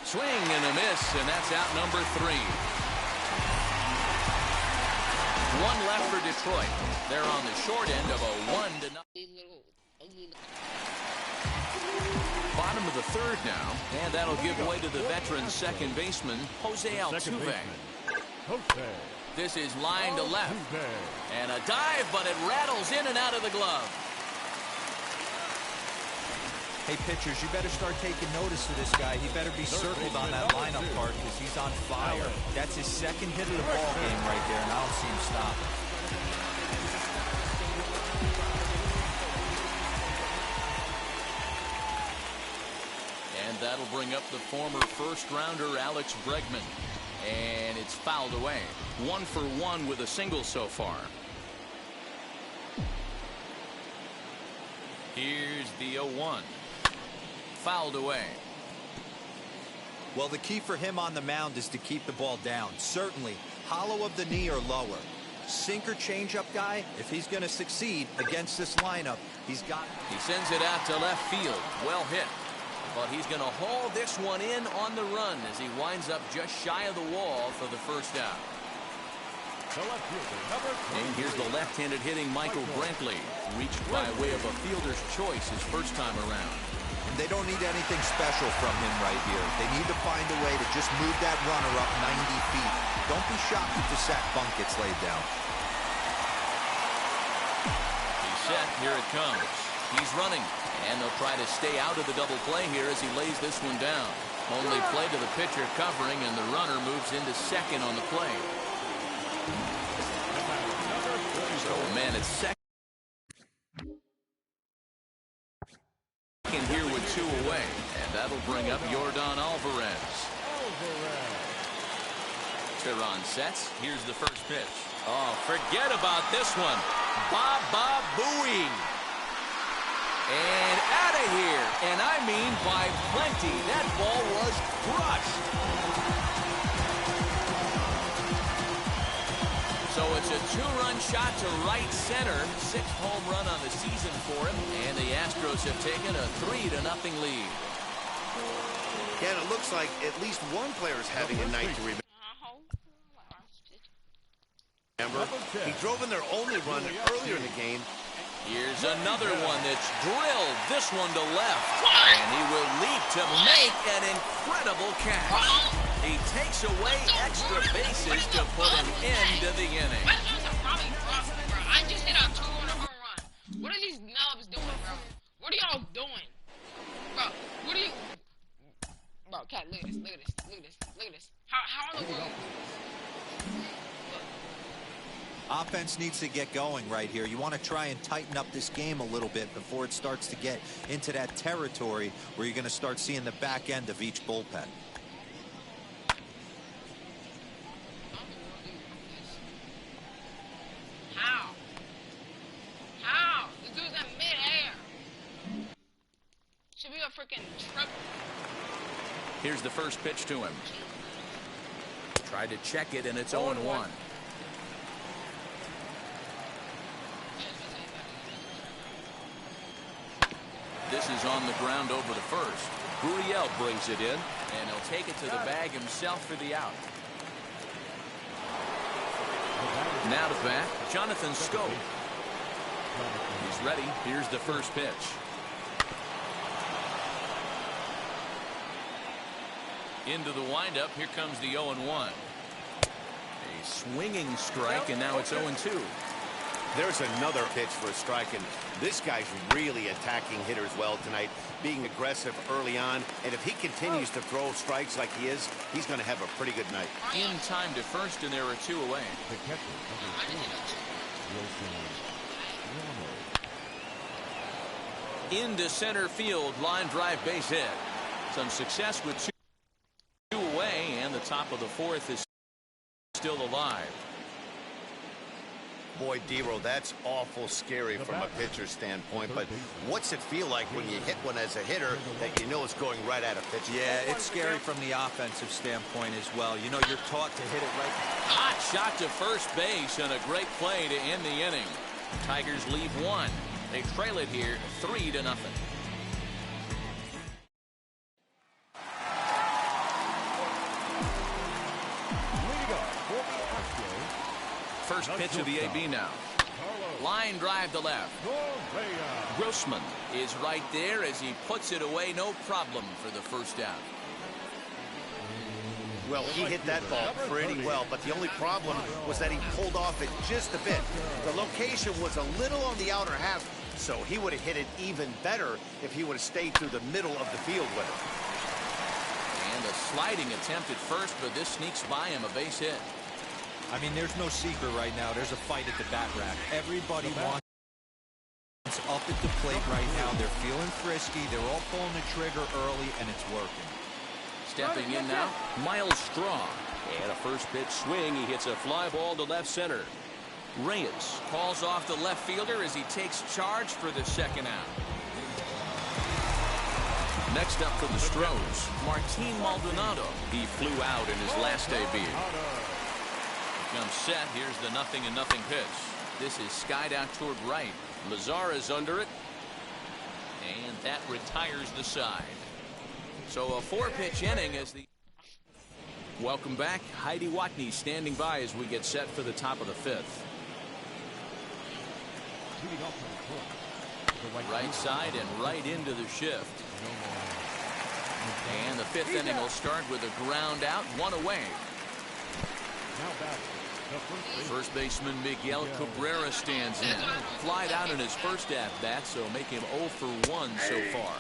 Swing and a miss, and that's out number 3. 1 left for Detroit. They're on the short end of a 1-0. Bottom of the 3rd now, and that'll give way to the veteran second baseman, Jose Altuve. This is line to left, and a dive, but it rattles in and out of the glove. Hey, pitchers, you better start taking notice of this guy. He better be circled on that lineup card because he's on fire. That's his 2nd hit of the ball game right there, and I don't see him stopping. And that'll bring up the former first-rounder Alex Bregman. And it's fouled away. 1 for 1 with a single so far. Here's the 0-1. Fouled away. Well, the key for him on the mound is to keep the ball down. Certainly, hollow of the knee or lower. Sinker changeup guy, if he's going to succeed against this lineup, he's got... He sends it out to left field. Well hit. But he's going to haul this one in on the run as he winds up just shy of the wall for the first out. And here's the left-handed hitting Michael Brantley. Reached by way of a fielder's choice his first time around. And they don't need anything special from him right here. They need to find a way to just move that runner up 90 feet. Don't be shocked if the sac bunt gets laid down. He's set. Here it comes. He's running. And they'll try to stay out of the double play here as he lays this one down. Only play to the pitcher covering, and the runner moves into second on the play. So, man, it's second here with 2 away, and that'll bring up Yordan Alvarez. Tehran sets. Here's the first pitch. Oh, forget about this one. Baba Booey. And out of here. And I mean by plenty. That ball was crushed. So it's a 2-run shot to right center. 6th home run on the season for him. And the Astros have taken a 3-0 lead. Yeah, and it looks like at least one player is having a night to remember. He drove in their only run earlier in the game. Here's another one that's drilled. This one to left. And he will leap to make an incredible catch. He takes away extra bases to put an end to the inning. I just hit a 2-run home run. What are these nubs doing, bro? What are y'all doing? Bro, what are you... Bro, Cat, look at this, look at this, look at this, look at this. How are they doing? Offense needs to get going right here. You want to try and tighten up this game a little bit before it starts to get into that territory where you're going to start seeing the back end of each bullpen. How? This dude's in mid-air. Should be a freaking triple. Here's the first pitch to him. Tried to check it, and it's 0-1. This is on the ground over the first. Gurriel brings it in, and he'll take it to the bag himself for the out. Now to bat, Jonathan Schoop. He's ready. Here's the first pitch. Into the windup. Here comes the 0-1. A swinging strike, and now it's 0-2. There's another pitch for a strike, and this guy's really attacking hitters well tonight, being aggressive early on, and if he continues to throw strikes like he is, he's going to have a pretty good night. In time to first, and there are 2 away. Into center field, line drive base hit. Some success with 2 away, and the top of the 4th is still alive. Boy, Dero, that's awful scary from a pitcher's standpoint, but what's it feel like when you hit one as a hitter that you know is going right at a pitcher? Yeah, it's scary from the offensive standpoint as well. You know, you're taught to hit it right. Hot shot to first base and a great play to end the inning. Tigers leave one. They trail it here 3-0. First pitch of the AB now. Line drive to left. Grossman is right there as he puts it away. No problem for the first down. Well, he hit that ball pretty well, but the only problem was that he pulled off it just a bit. The location was a little on the outer half, so he would have hit it even better if he would have stayed through the middle of the field with it. And a sliding attempt at first, but this sneaks by him, a base hit. I mean, there's no secret right now. There's a fight at the bat rack. Everybody wants up at the plate right now. They're feeling frisky. They're all pulling the trigger early, and it's working. Stepping in now, Miles Straw. And a first pitch swing. He hits a fly ball to left center. Reyes calls off the left fielder as he takes charge for the second out. Next up for the Astros, Martin Maldonado. He flew out in his last debut. Comes set. Here's the 0-0 pitch. This is skied out toward right. Mazara's under it. And that retires the side. So a 4-pitch inning as the... Welcome back. Heidi Watney standing by as we get set for the top of the 5th. Right side and right into the shift. And the 5th inning will start with a ground out, one away. First baseman Miguel Cabrera stands in. Flied out in his first at-bat, so make him 0 for 1 so far.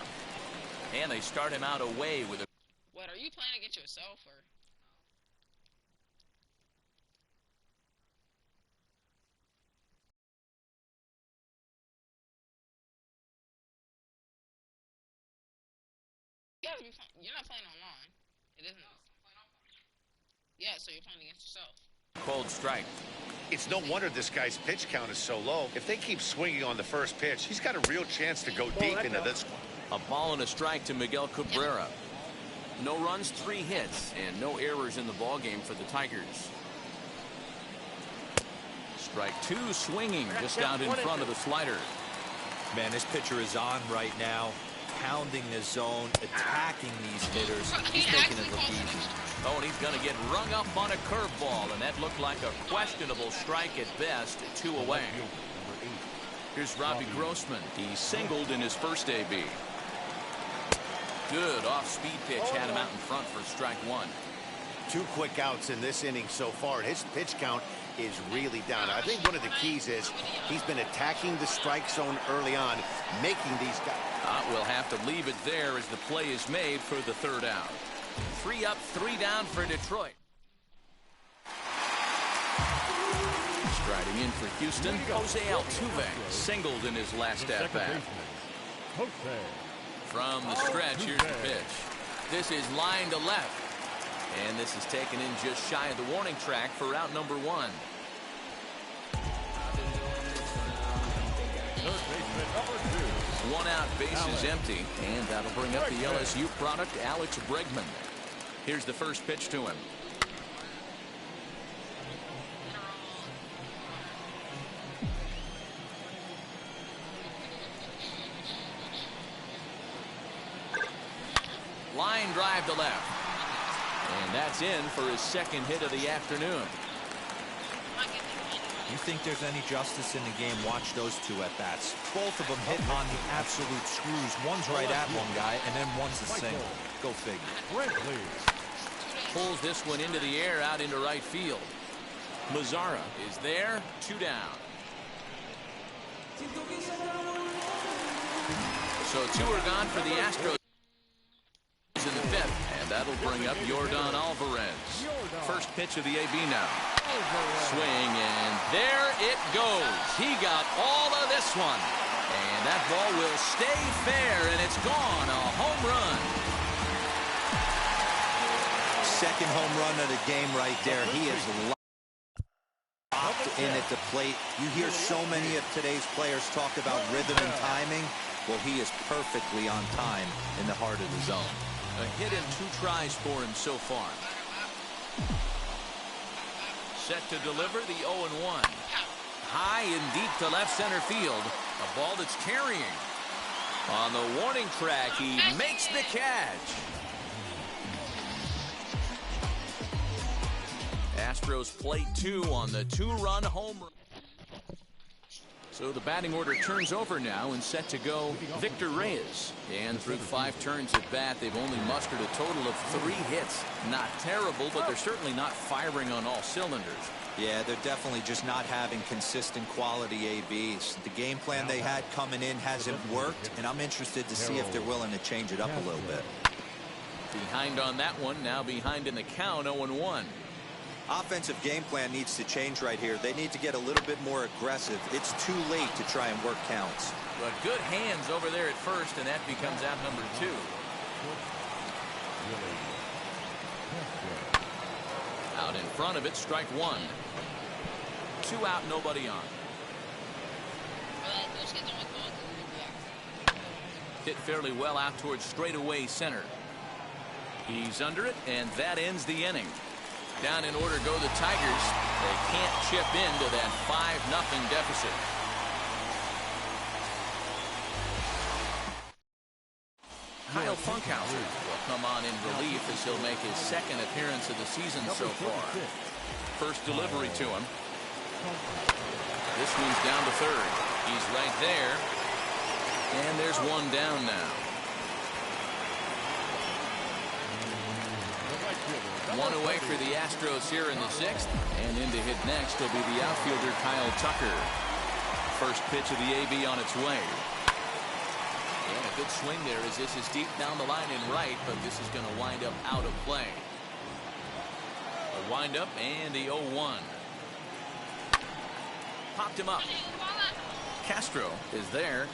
And they start him out away with a... What, are you playing against yourself, or? You're not playing online. It isn't. Yeah, so you're playing against yourself. Cold strike. It's no wonder this guy's pitch count is so low. If they keep swinging on the first pitch, he's got a real chance to go deep into this one. A ball and a strike to Miguel Cabrera. No runs, 3 hits, and no errors in the ballgame for the Tigers. Strike 2 swinging just out in front of the slider. Man, this pitcher is on right now, pounding the zone, attacking these hitters. He's making it look easy. Oh, and he's going to get rung up on a curveball, and that looked like a questionable strike at best. 2 away. Here's Robbie Grossman. He singled in his first AB. Good off-speed pitch had him out in front for strike 1. 2 quick outs in this inning so far. His pitch count is really down. I think one of the keys is he's been attacking the strike zone early on, making these guys. We'll have to leave it there as the play is made for the 3rd out. 3 up, 3 down for Detroit. Striding in for Houston, Jose Altuve singled in his last at-bat. From the stretch, here's the pitch. This is line to left. And this is taken in just shy of the warning track for out number 1. One out, base is empty, and that'll bring up the LSU product, Alex Bregman. Here's the first pitch to him. Line drive to left. And that's in for his 2nd hit of the afternoon. You think there's any justice in the game? Watch those 2 at-bats. Both of them hit on the absolute screws. One's right at one guy, and then one's a single. Go figure. Pulls this one into the air out into right field. Mazara is there. 2 down. So 2 are gone for the Astros in the 5th, and that'll bring up Yordan Alvarez. First pitch of the AB now. Swing, and there it goes. He got all of this one, and that ball will stay fair, and it's gone. A home run. 2nd home run of the game right there. He is locked in at the plate. You hear so many of today's players talk about rhythm and timing. Well, he is perfectly on time in the heart of the zone. A hit and 2 tries for him so far. Set to deliver the 0-1. High and deep to left center field. A ball that's carrying. On the warning track, he makes the catch. Astros play 2 on the 2-run home run. So the batting order turns over now and set to go Victor Reyes. And through 5 turns at bat, they've only mustered a total of 3 hits. Not terrible, but they're certainly not firing on all cylinders. Yeah, they're definitely just not having consistent quality ABs. The game plan they had coming in hasn't worked, and I'm interested to see if they're willing to change it up a little bit. Behind on that one, now behind in the count, 0-1. Offensive game plan needs to change right here. They need to get a little bit more aggressive. It's too late to try and work counts. But good hands over there at first, and that becomes out number 2. Out in front of it, strike 1. 2 out, nobody on. Hit fairly well out towards straightaway center. He's under it, and that ends the inning. Down in order go the Tigers. They can't chip into that 5-0 deficit. Kyle Funkhauser will come on in relief as he'll make his 2nd appearance of the season so far. First delivery to him. This one's down to 3rd. He's right there. And there's 1 down now. 1 away for the Astros here in the 6th. And in to hit next will be the outfielder Kyle Tucker. First pitch of the AB on its way. And a good swing there as this is deep down the line and right, but this is going to wind up out of play. A wind up and the 0-1. Popped him up. Castro is there.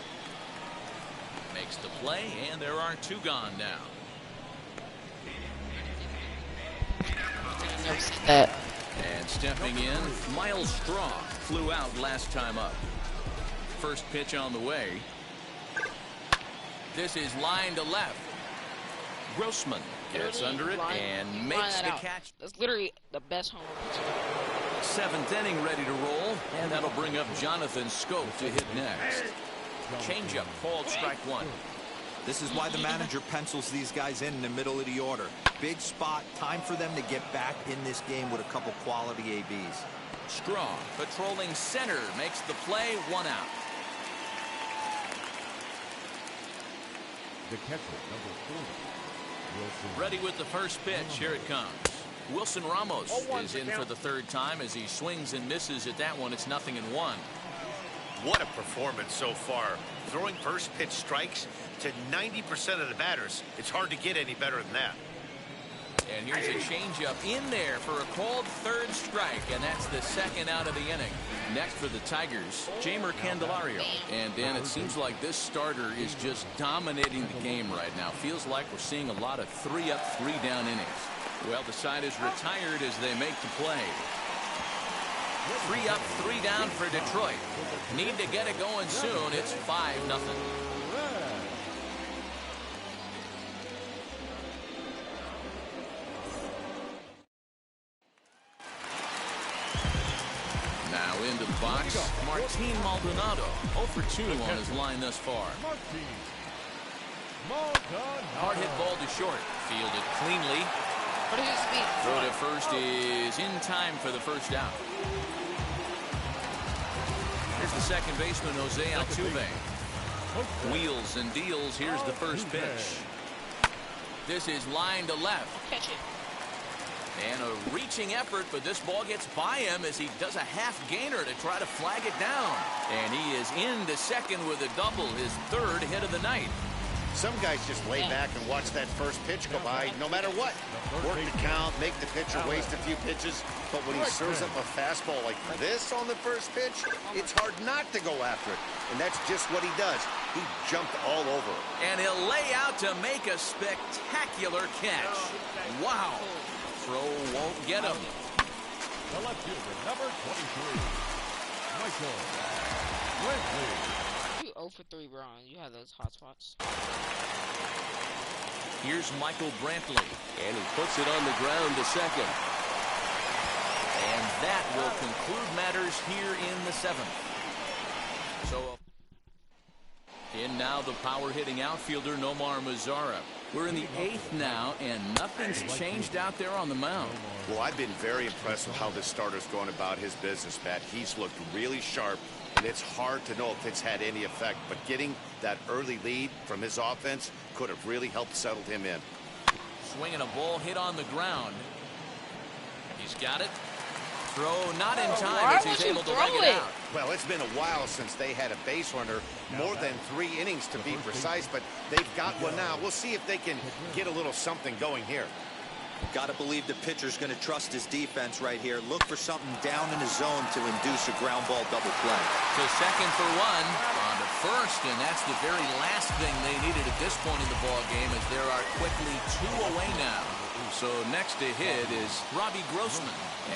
Makes the play, and there are 2 gone now. And stepping in, Miles Straw flew out last time up. First pitch on the way. This is line to left. Grossman gets under it and makes the catch. That's literally the best home run. 7th inning ready to roll, and that'll bring up Jonathan Scope to hit next. Changeup called strike 1. This is why the manager pencils these guys in the middle of the order. Big spot, time for them to get back in this game with a couple quality ABs. Straw patrolling center makes the play, 1 out. The catcher, number 40, Wilson. Ready with the first pitch. Here it comes. Wilson Ramos is in for the 3rd time as he swings and misses at that one. It's 0-1. What a performance so far. Throwing first pitch strikes to 90% of the batters. It's hard to get any better than that. And here's a changeup in there for a called 3rd strike, and that's the 2nd out of the inning. Next for the Tigers, Jamer Candelario. And Dan, it seems like this starter is just dominating the game right now. Feels like we're seeing a lot of 3-up, 3-down innings. Well, the side is retired as they make the play. 3-up, 3-down for Detroit. Need to get it going soon. It's 5-0. Now into the box, Martin Maldonado. 0 for 2 on his line thus far. Hard hit ball to short. Fielded cleanly. What is his speed? Throw to first is in time for the 1st out. Here's the 2nd baseman, Jose Altuve. Wheels and deals. Here's the first pitch. This is line to left. Catch it. And a reaching effort, but this ball gets by him as he does a half gainer to try to flag it down. And he is into 2nd with a double, his 3rd hit of the night. Some guys just lay back and watch that first pitch go by no matter what. Work the count, make the pitcher waste a few pitches. But when he serves up a fastball like this on the first pitch, it's hard not to go after it. And that's just what he does. He jumped all over it. And he'll lay out to make a spectacular catch. Wow. Throw won't get him. The left fielder, number 23, Michael Brantley. You 0 for 3, bro. You have those hot spots. Here's Michael Brantley, and he puts it on the ground to second. And that will conclude matters here in the 7th. So, in now the power-hitting outfielder Nomar Mazara. We're in the 8th now, and nothing's changed out there on the mound. Well, I've been very impressed with how this starter's going about his business, Matt. He's looked really sharp, and it's hard to know if it's had any effect. But getting that early lead from his offense could have really helped settle him in. Swinging a ball hit on the ground. He's got it. Throw not in time as he's able to leg it out. Well, it's been a while since they had a base runner, more than 3 innings to be precise, but they've got one now. We'll see if they can get a little something going here. Got to believe the pitcher's going to trust his defense right here. Look for something down in his zone to induce a ground ball double play. To second for 1, on to first, and that's the very last thing they needed at this point in the ball game, as there are quickly 2 away now. So next to hit is Robbie Grossman,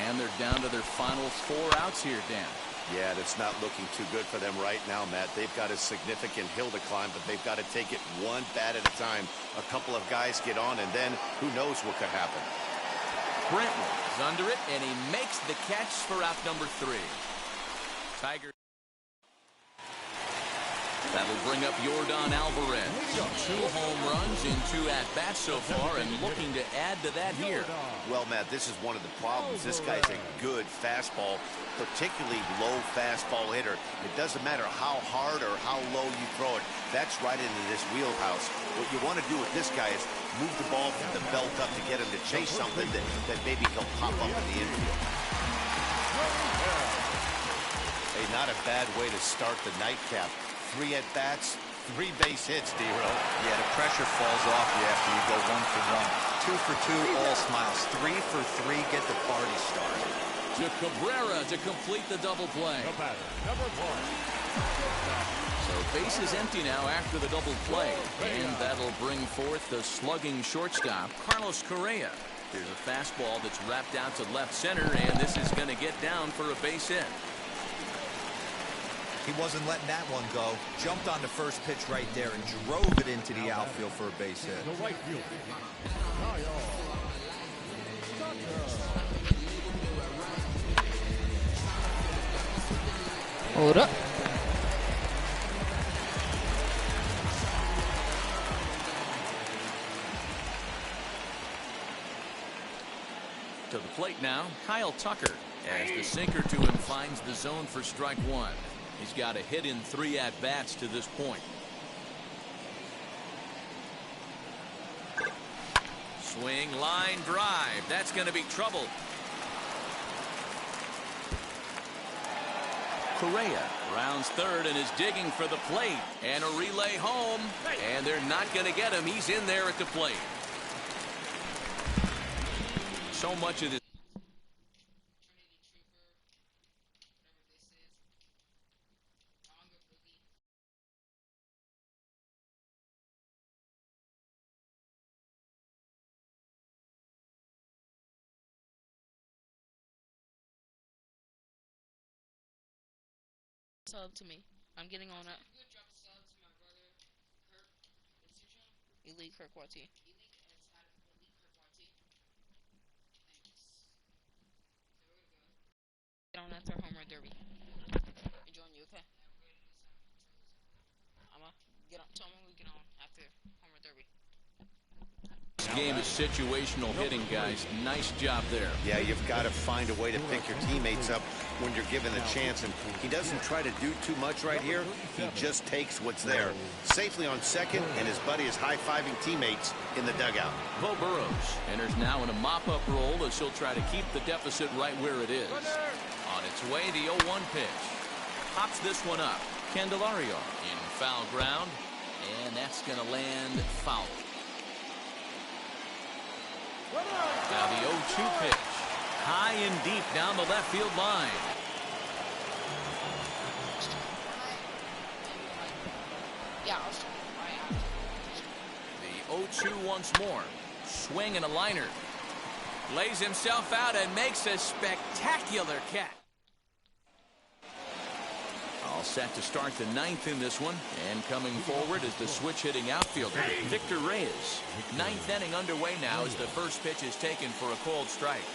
and they're down to their final 4 outs here, Dan. Yeah, that's not looking too good for them right now, Matt. They've got a significant hill to climb, but they've got to take it one bat at a time. A couple of guys get on, and then who knows what could happen. Brantley is under it, and he makes the catch for out number 3. Tiger. That'll bring up Yordan Alvarez. 2 home runs in 2 at-bats so far, and looking to add to that here. Well, Matt, this is one of the problems. This guy's a good fastball, particularly low fastball hitter. It doesn't matter how hard or how low you throw it. That's right into this wheelhouse. What you want to do with this guy is move the ball from the belt up to get him to chase something that maybe he'll pop up in the infield. Hey, not a bad way to start the nightcap. 3 at-bats, 3 base hits, D-Row. Yeah, the pressure falls off you after you go 1 for 1. 2 for 2, all smiles. 3 for 3, get the party started. To Cabrera to complete the double play. The batter, number 1. So base is empty now after the double play. And that'll bring forth the slugging shortstop, Carlos Correa. There's a fastball that's wrapped out to left center, and this is going to get down for a base hit. He wasn't letting that one go. Jumped on the first pitch right there and drove it into the outfield for a base hit. The right fielder, Kyle Tucker. Hold up. To the plate now, Kyle Tucker, as the sinker to him finds the zone for strike 1. He's got a hit in 3 at-bats to this point. Swing, line, drive. That's going to be trouble. Correa rounds third and is digging for the plate. And a relay home. And they're not going to get him. He's in there at the plate. So much of this. Sub to me. I'm getting on it. Elite Kirkwati. Get on after home run derby. Enjoying you, okay? I'ma get on. Tell me we get on after home run derby. This game is situational hitting, guys. Nice job there. Yeah, you've got to find a way to pick your teammates up when you're given a chance, and he doesn't try to do too much right here. He just takes what's there. Safely on second, and his buddy is high-fiving teammates in the dugout. Bo Burrows enters now in a mop-up role as he'll try to keep the deficit right where it is. On its way, the 0-1 pitch. Pops this one up. Candelario in foul ground, and that's going to land foul. Now the 0-2 pitch. High and deep down the left field line. The 0-2 once more. Swing and a liner. Lays himself out and makes a spectacular catch. All set to start the 9th in this one. And coming forward is the switch-hitting outfielder, Victor Reyes. 9th inning underway now as the first pitch is taken for a called strike.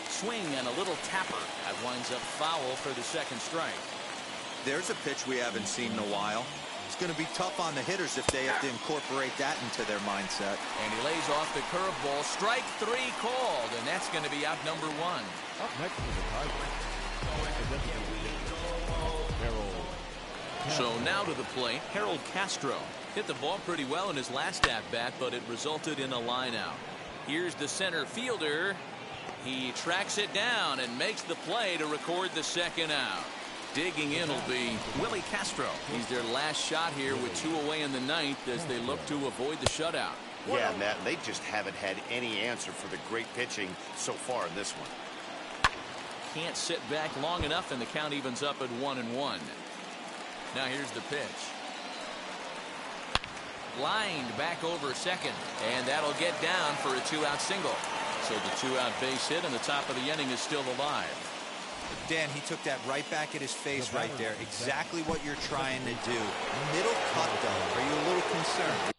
Swing and a little tapper. That winds up foul for the second strike. There's a pitch we haven't seen in a while. It's going to be tough on the hitters if they have to incorporate that into their mindset. And he lays off the curveball. Strike 3 called, and that's going to be out number 1. Up next to the Tigers. So now to the plate, Harold Castro. Hit the ball pretty well in his last at-bat, but it resulted in a line-out. Here's the center fielder. He tracks it down and makes the play to record the second out. Digging in will be Willie Castro. He's their last shot here with 2 away in the 9th as they look to avoid the shutout. Yeah, Matt, they just haven't had any answer for the great pitching so far in this one. Can't sit back long enough, and the count evens up at 1-1. Now here's the pitch. Lined back over second, and that'll get down for a 2-out single. So the 2-out base hit, and the top of the inning is still alive. Dan, he took that right back at his face right there. Exactly what you're trying to do. Middle cut, though. Are you a little concerned?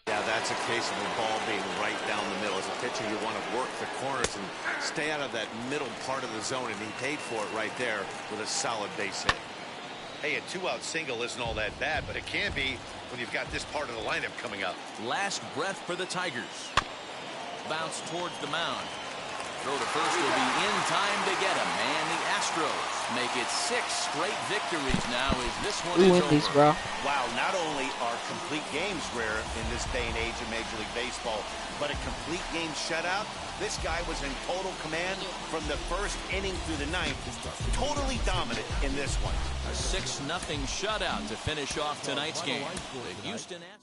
Yeah, that's a case of the ball being right down the middle. As a pitcher, you want to work the corners and stay out of that middle part of the zone, and he paid for it right there with a solid base hit. Hey, a 2-out single isn't all that bad, but it can be when you've got this part of the lineup coming up. Last breath for the Tigers. Bounce towards the mound. Throw to first will be in time to get him. And the Astros make it 6 straight victories now as this one is over. Bro. Wow, not only are complete games rare in this day and age of Major League Baseball, but a complete game shutout. This guy was in total command from the first inning through the 9th. Totally dominant in this one. A 6-0 shutout to finish off tonight's game. The Houston Astros.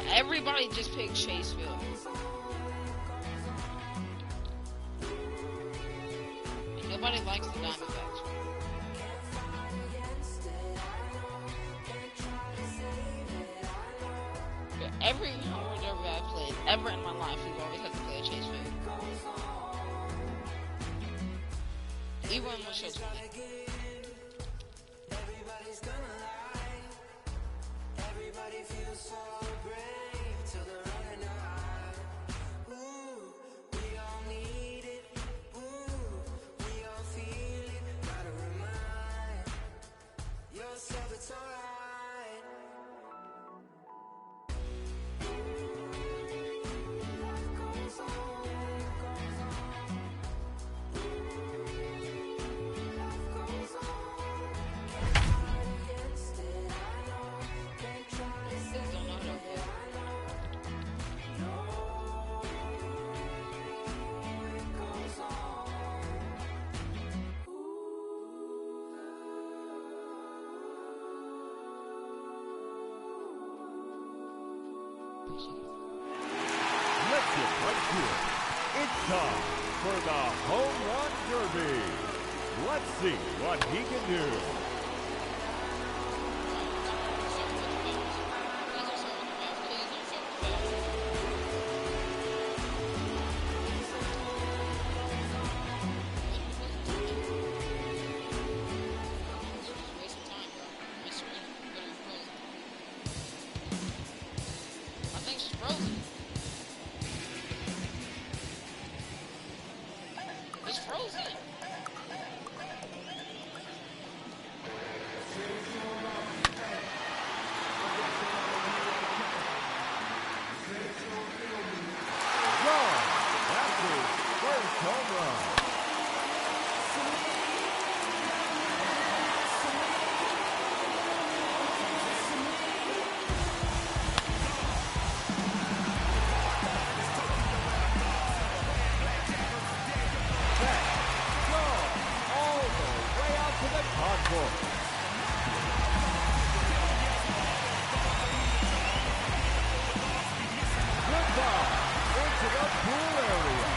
Everybody just picked Chase Field. And nobody likes the Diamondbacks. But every home derby I've played ever in my life, we've always had to play at Chase Field. Even when we're so Let's get right to it. It's time for the Home Run Derby. Let's see what he can do. 5 into the pool area.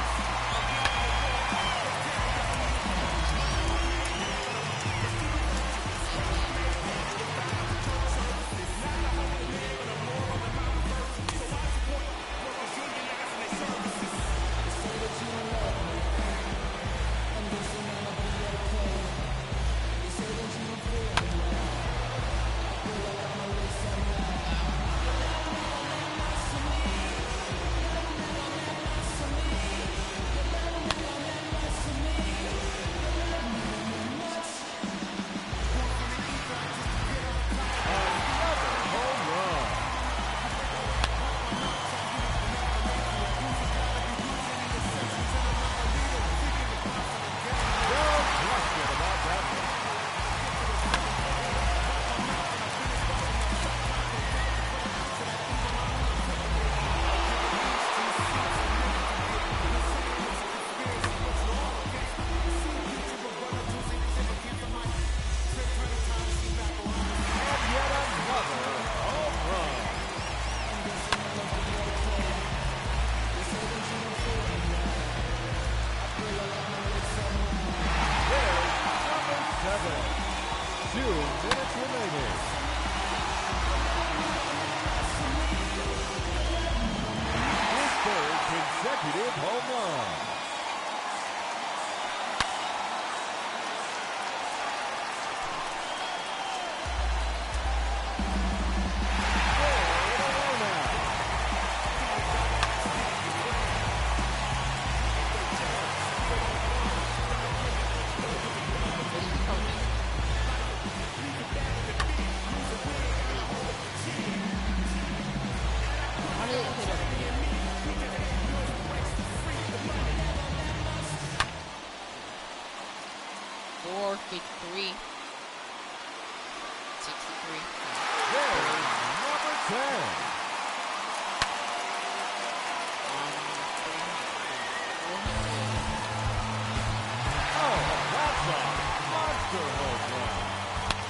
Consecutive home run.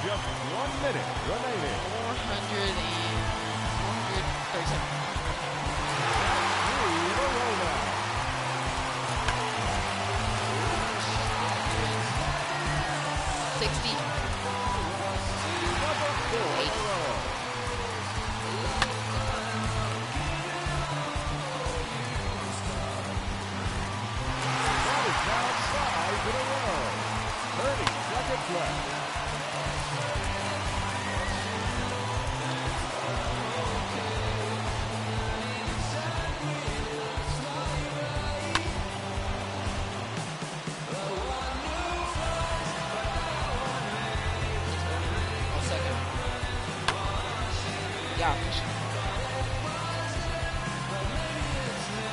Just 1 minute remaining. 437. 3 in a row now. 60. Number 4 in a row. That is now 5 in a row. 30 seconds left. Yeah, for sure.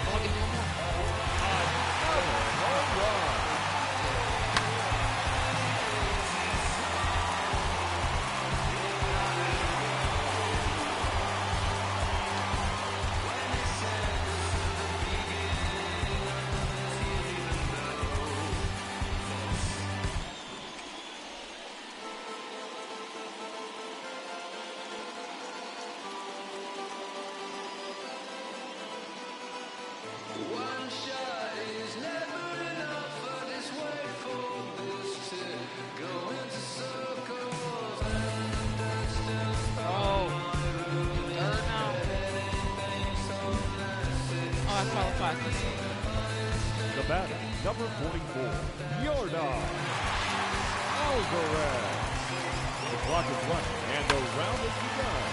I'll give you one more. The batter, number 44, Yordan Alvarez. The clock is running and the round has begun.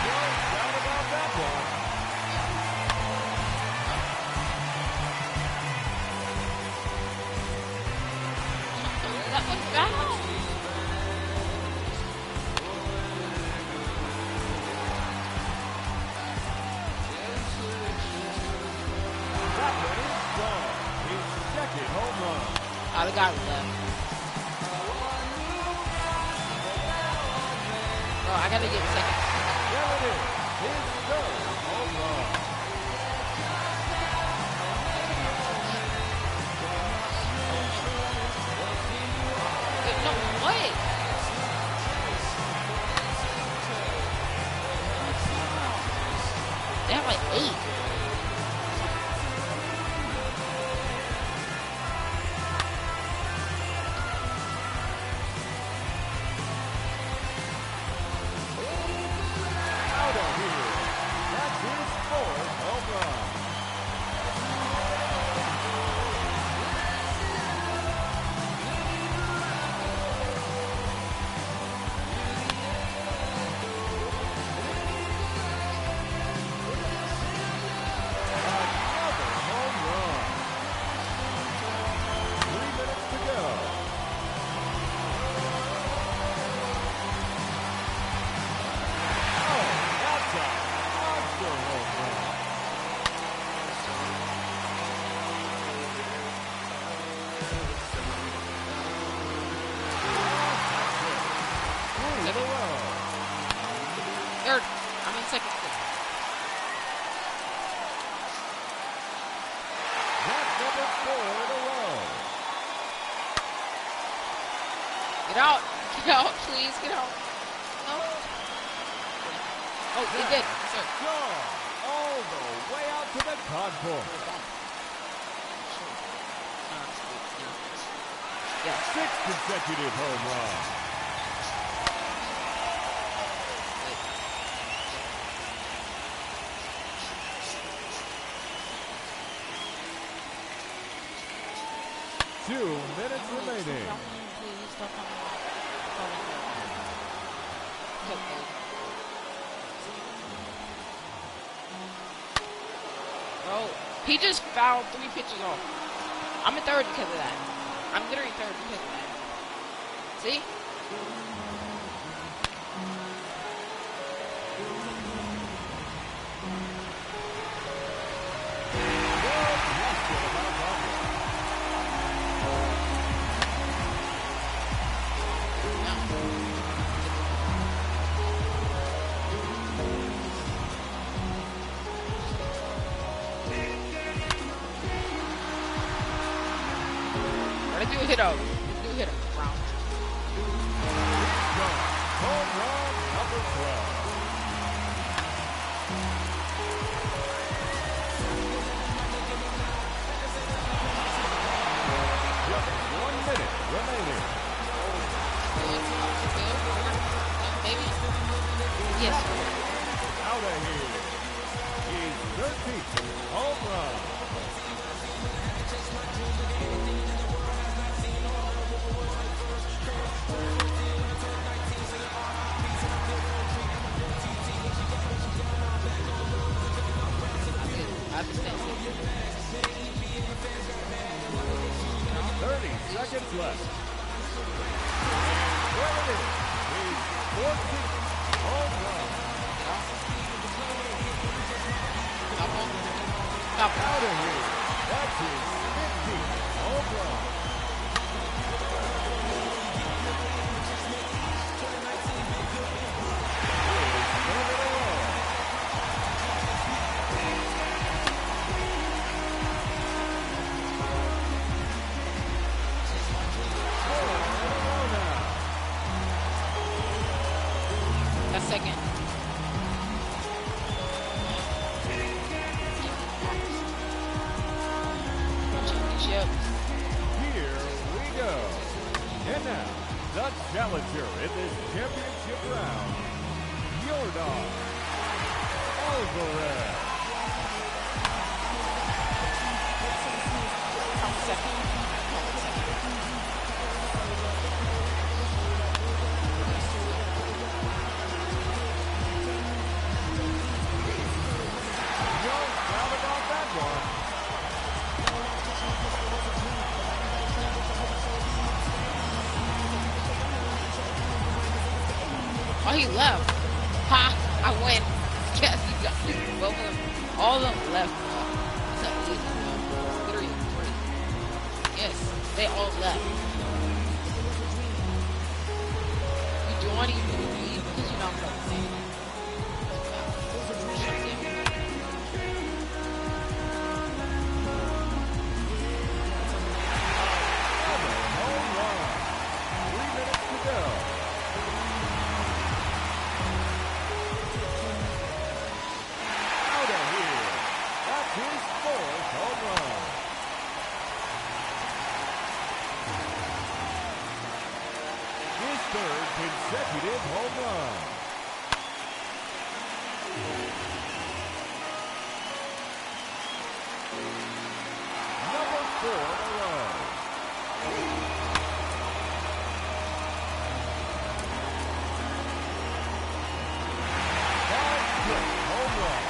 No doubt about that one. That was foul. Home run. Oh, the guy was left. Bro, I gotta get a second. There it is. His third home run. Wait, no, what? in a row. Third. I'm in second. That's number 4 in a row. Get out. Get out, please. Get out. No. Oh, he did. Sir. Shaw, all the way out to the concourse. Yes. 6 consecutive home runs. Two minutes remaining. Please stop Bro, he just fouled 3 pitches off. I'm in third because of that. I'm literally third because of that. See? Do hit up. Do hit up. Round. Home run number 12. Just 1 minute remaining. Maybe. Yes. Out of here. He's 13th home run. Seconds left. There it is. He's 14th home run. Stop. Out of here. That's his 15th home run. Second. Championship. Here we go. And now, the challenger in this championship round, Yordan Alvarez. Second. Oh, he left. Ha! I win. Yes, you got both of them. All of them left. Literally 3. Yes, they all left. You don't want to even leave because you're not going to say it. Third consecutive home run. Number 4 in a row. Home run.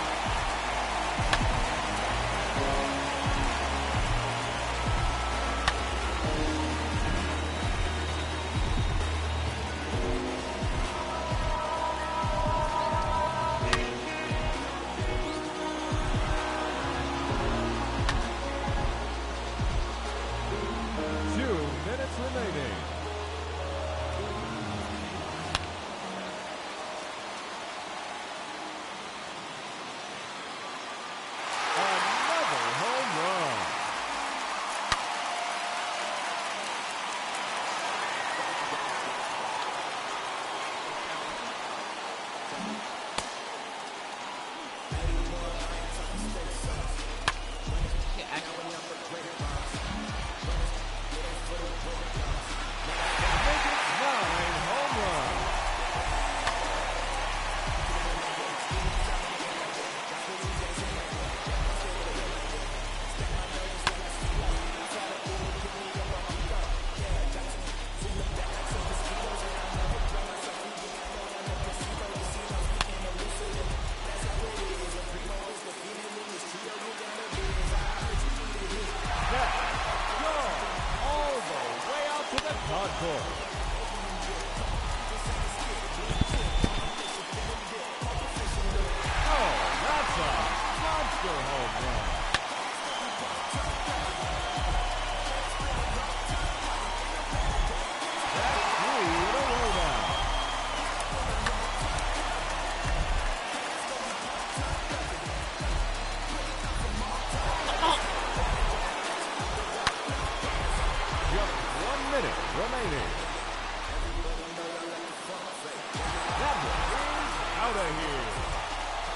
out of here.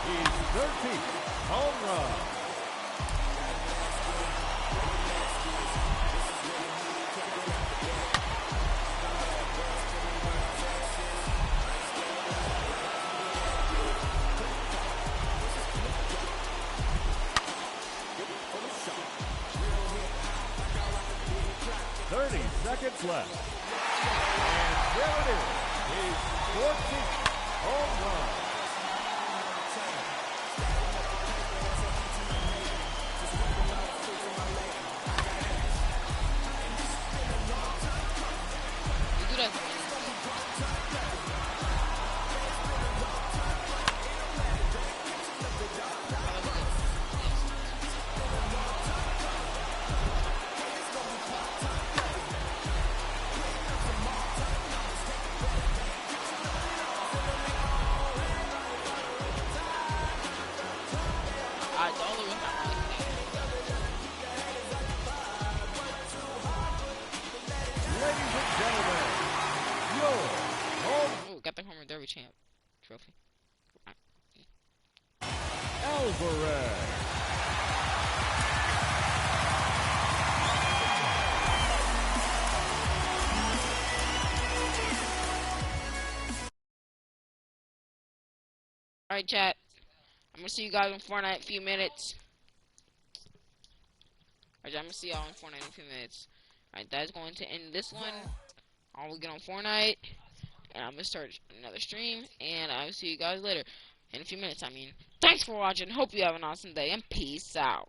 His 13th home run. Seconds left. And there it is. His 14th home run. You do that. Got the Homer Derby champ trophy. Alvarez. Alright, chat. I'm gonna see you guys in Fortnite in a few minutes. Alright, I'm gonna see y'all in Fortnite in a few minutes. Alright, that's going to end this one. I will get on Fortnite. And I'm going to start another stream, and I will see you guys later. In a few minutes, I mean. Thanks for watching. Hope you have an awesome day, and peace out.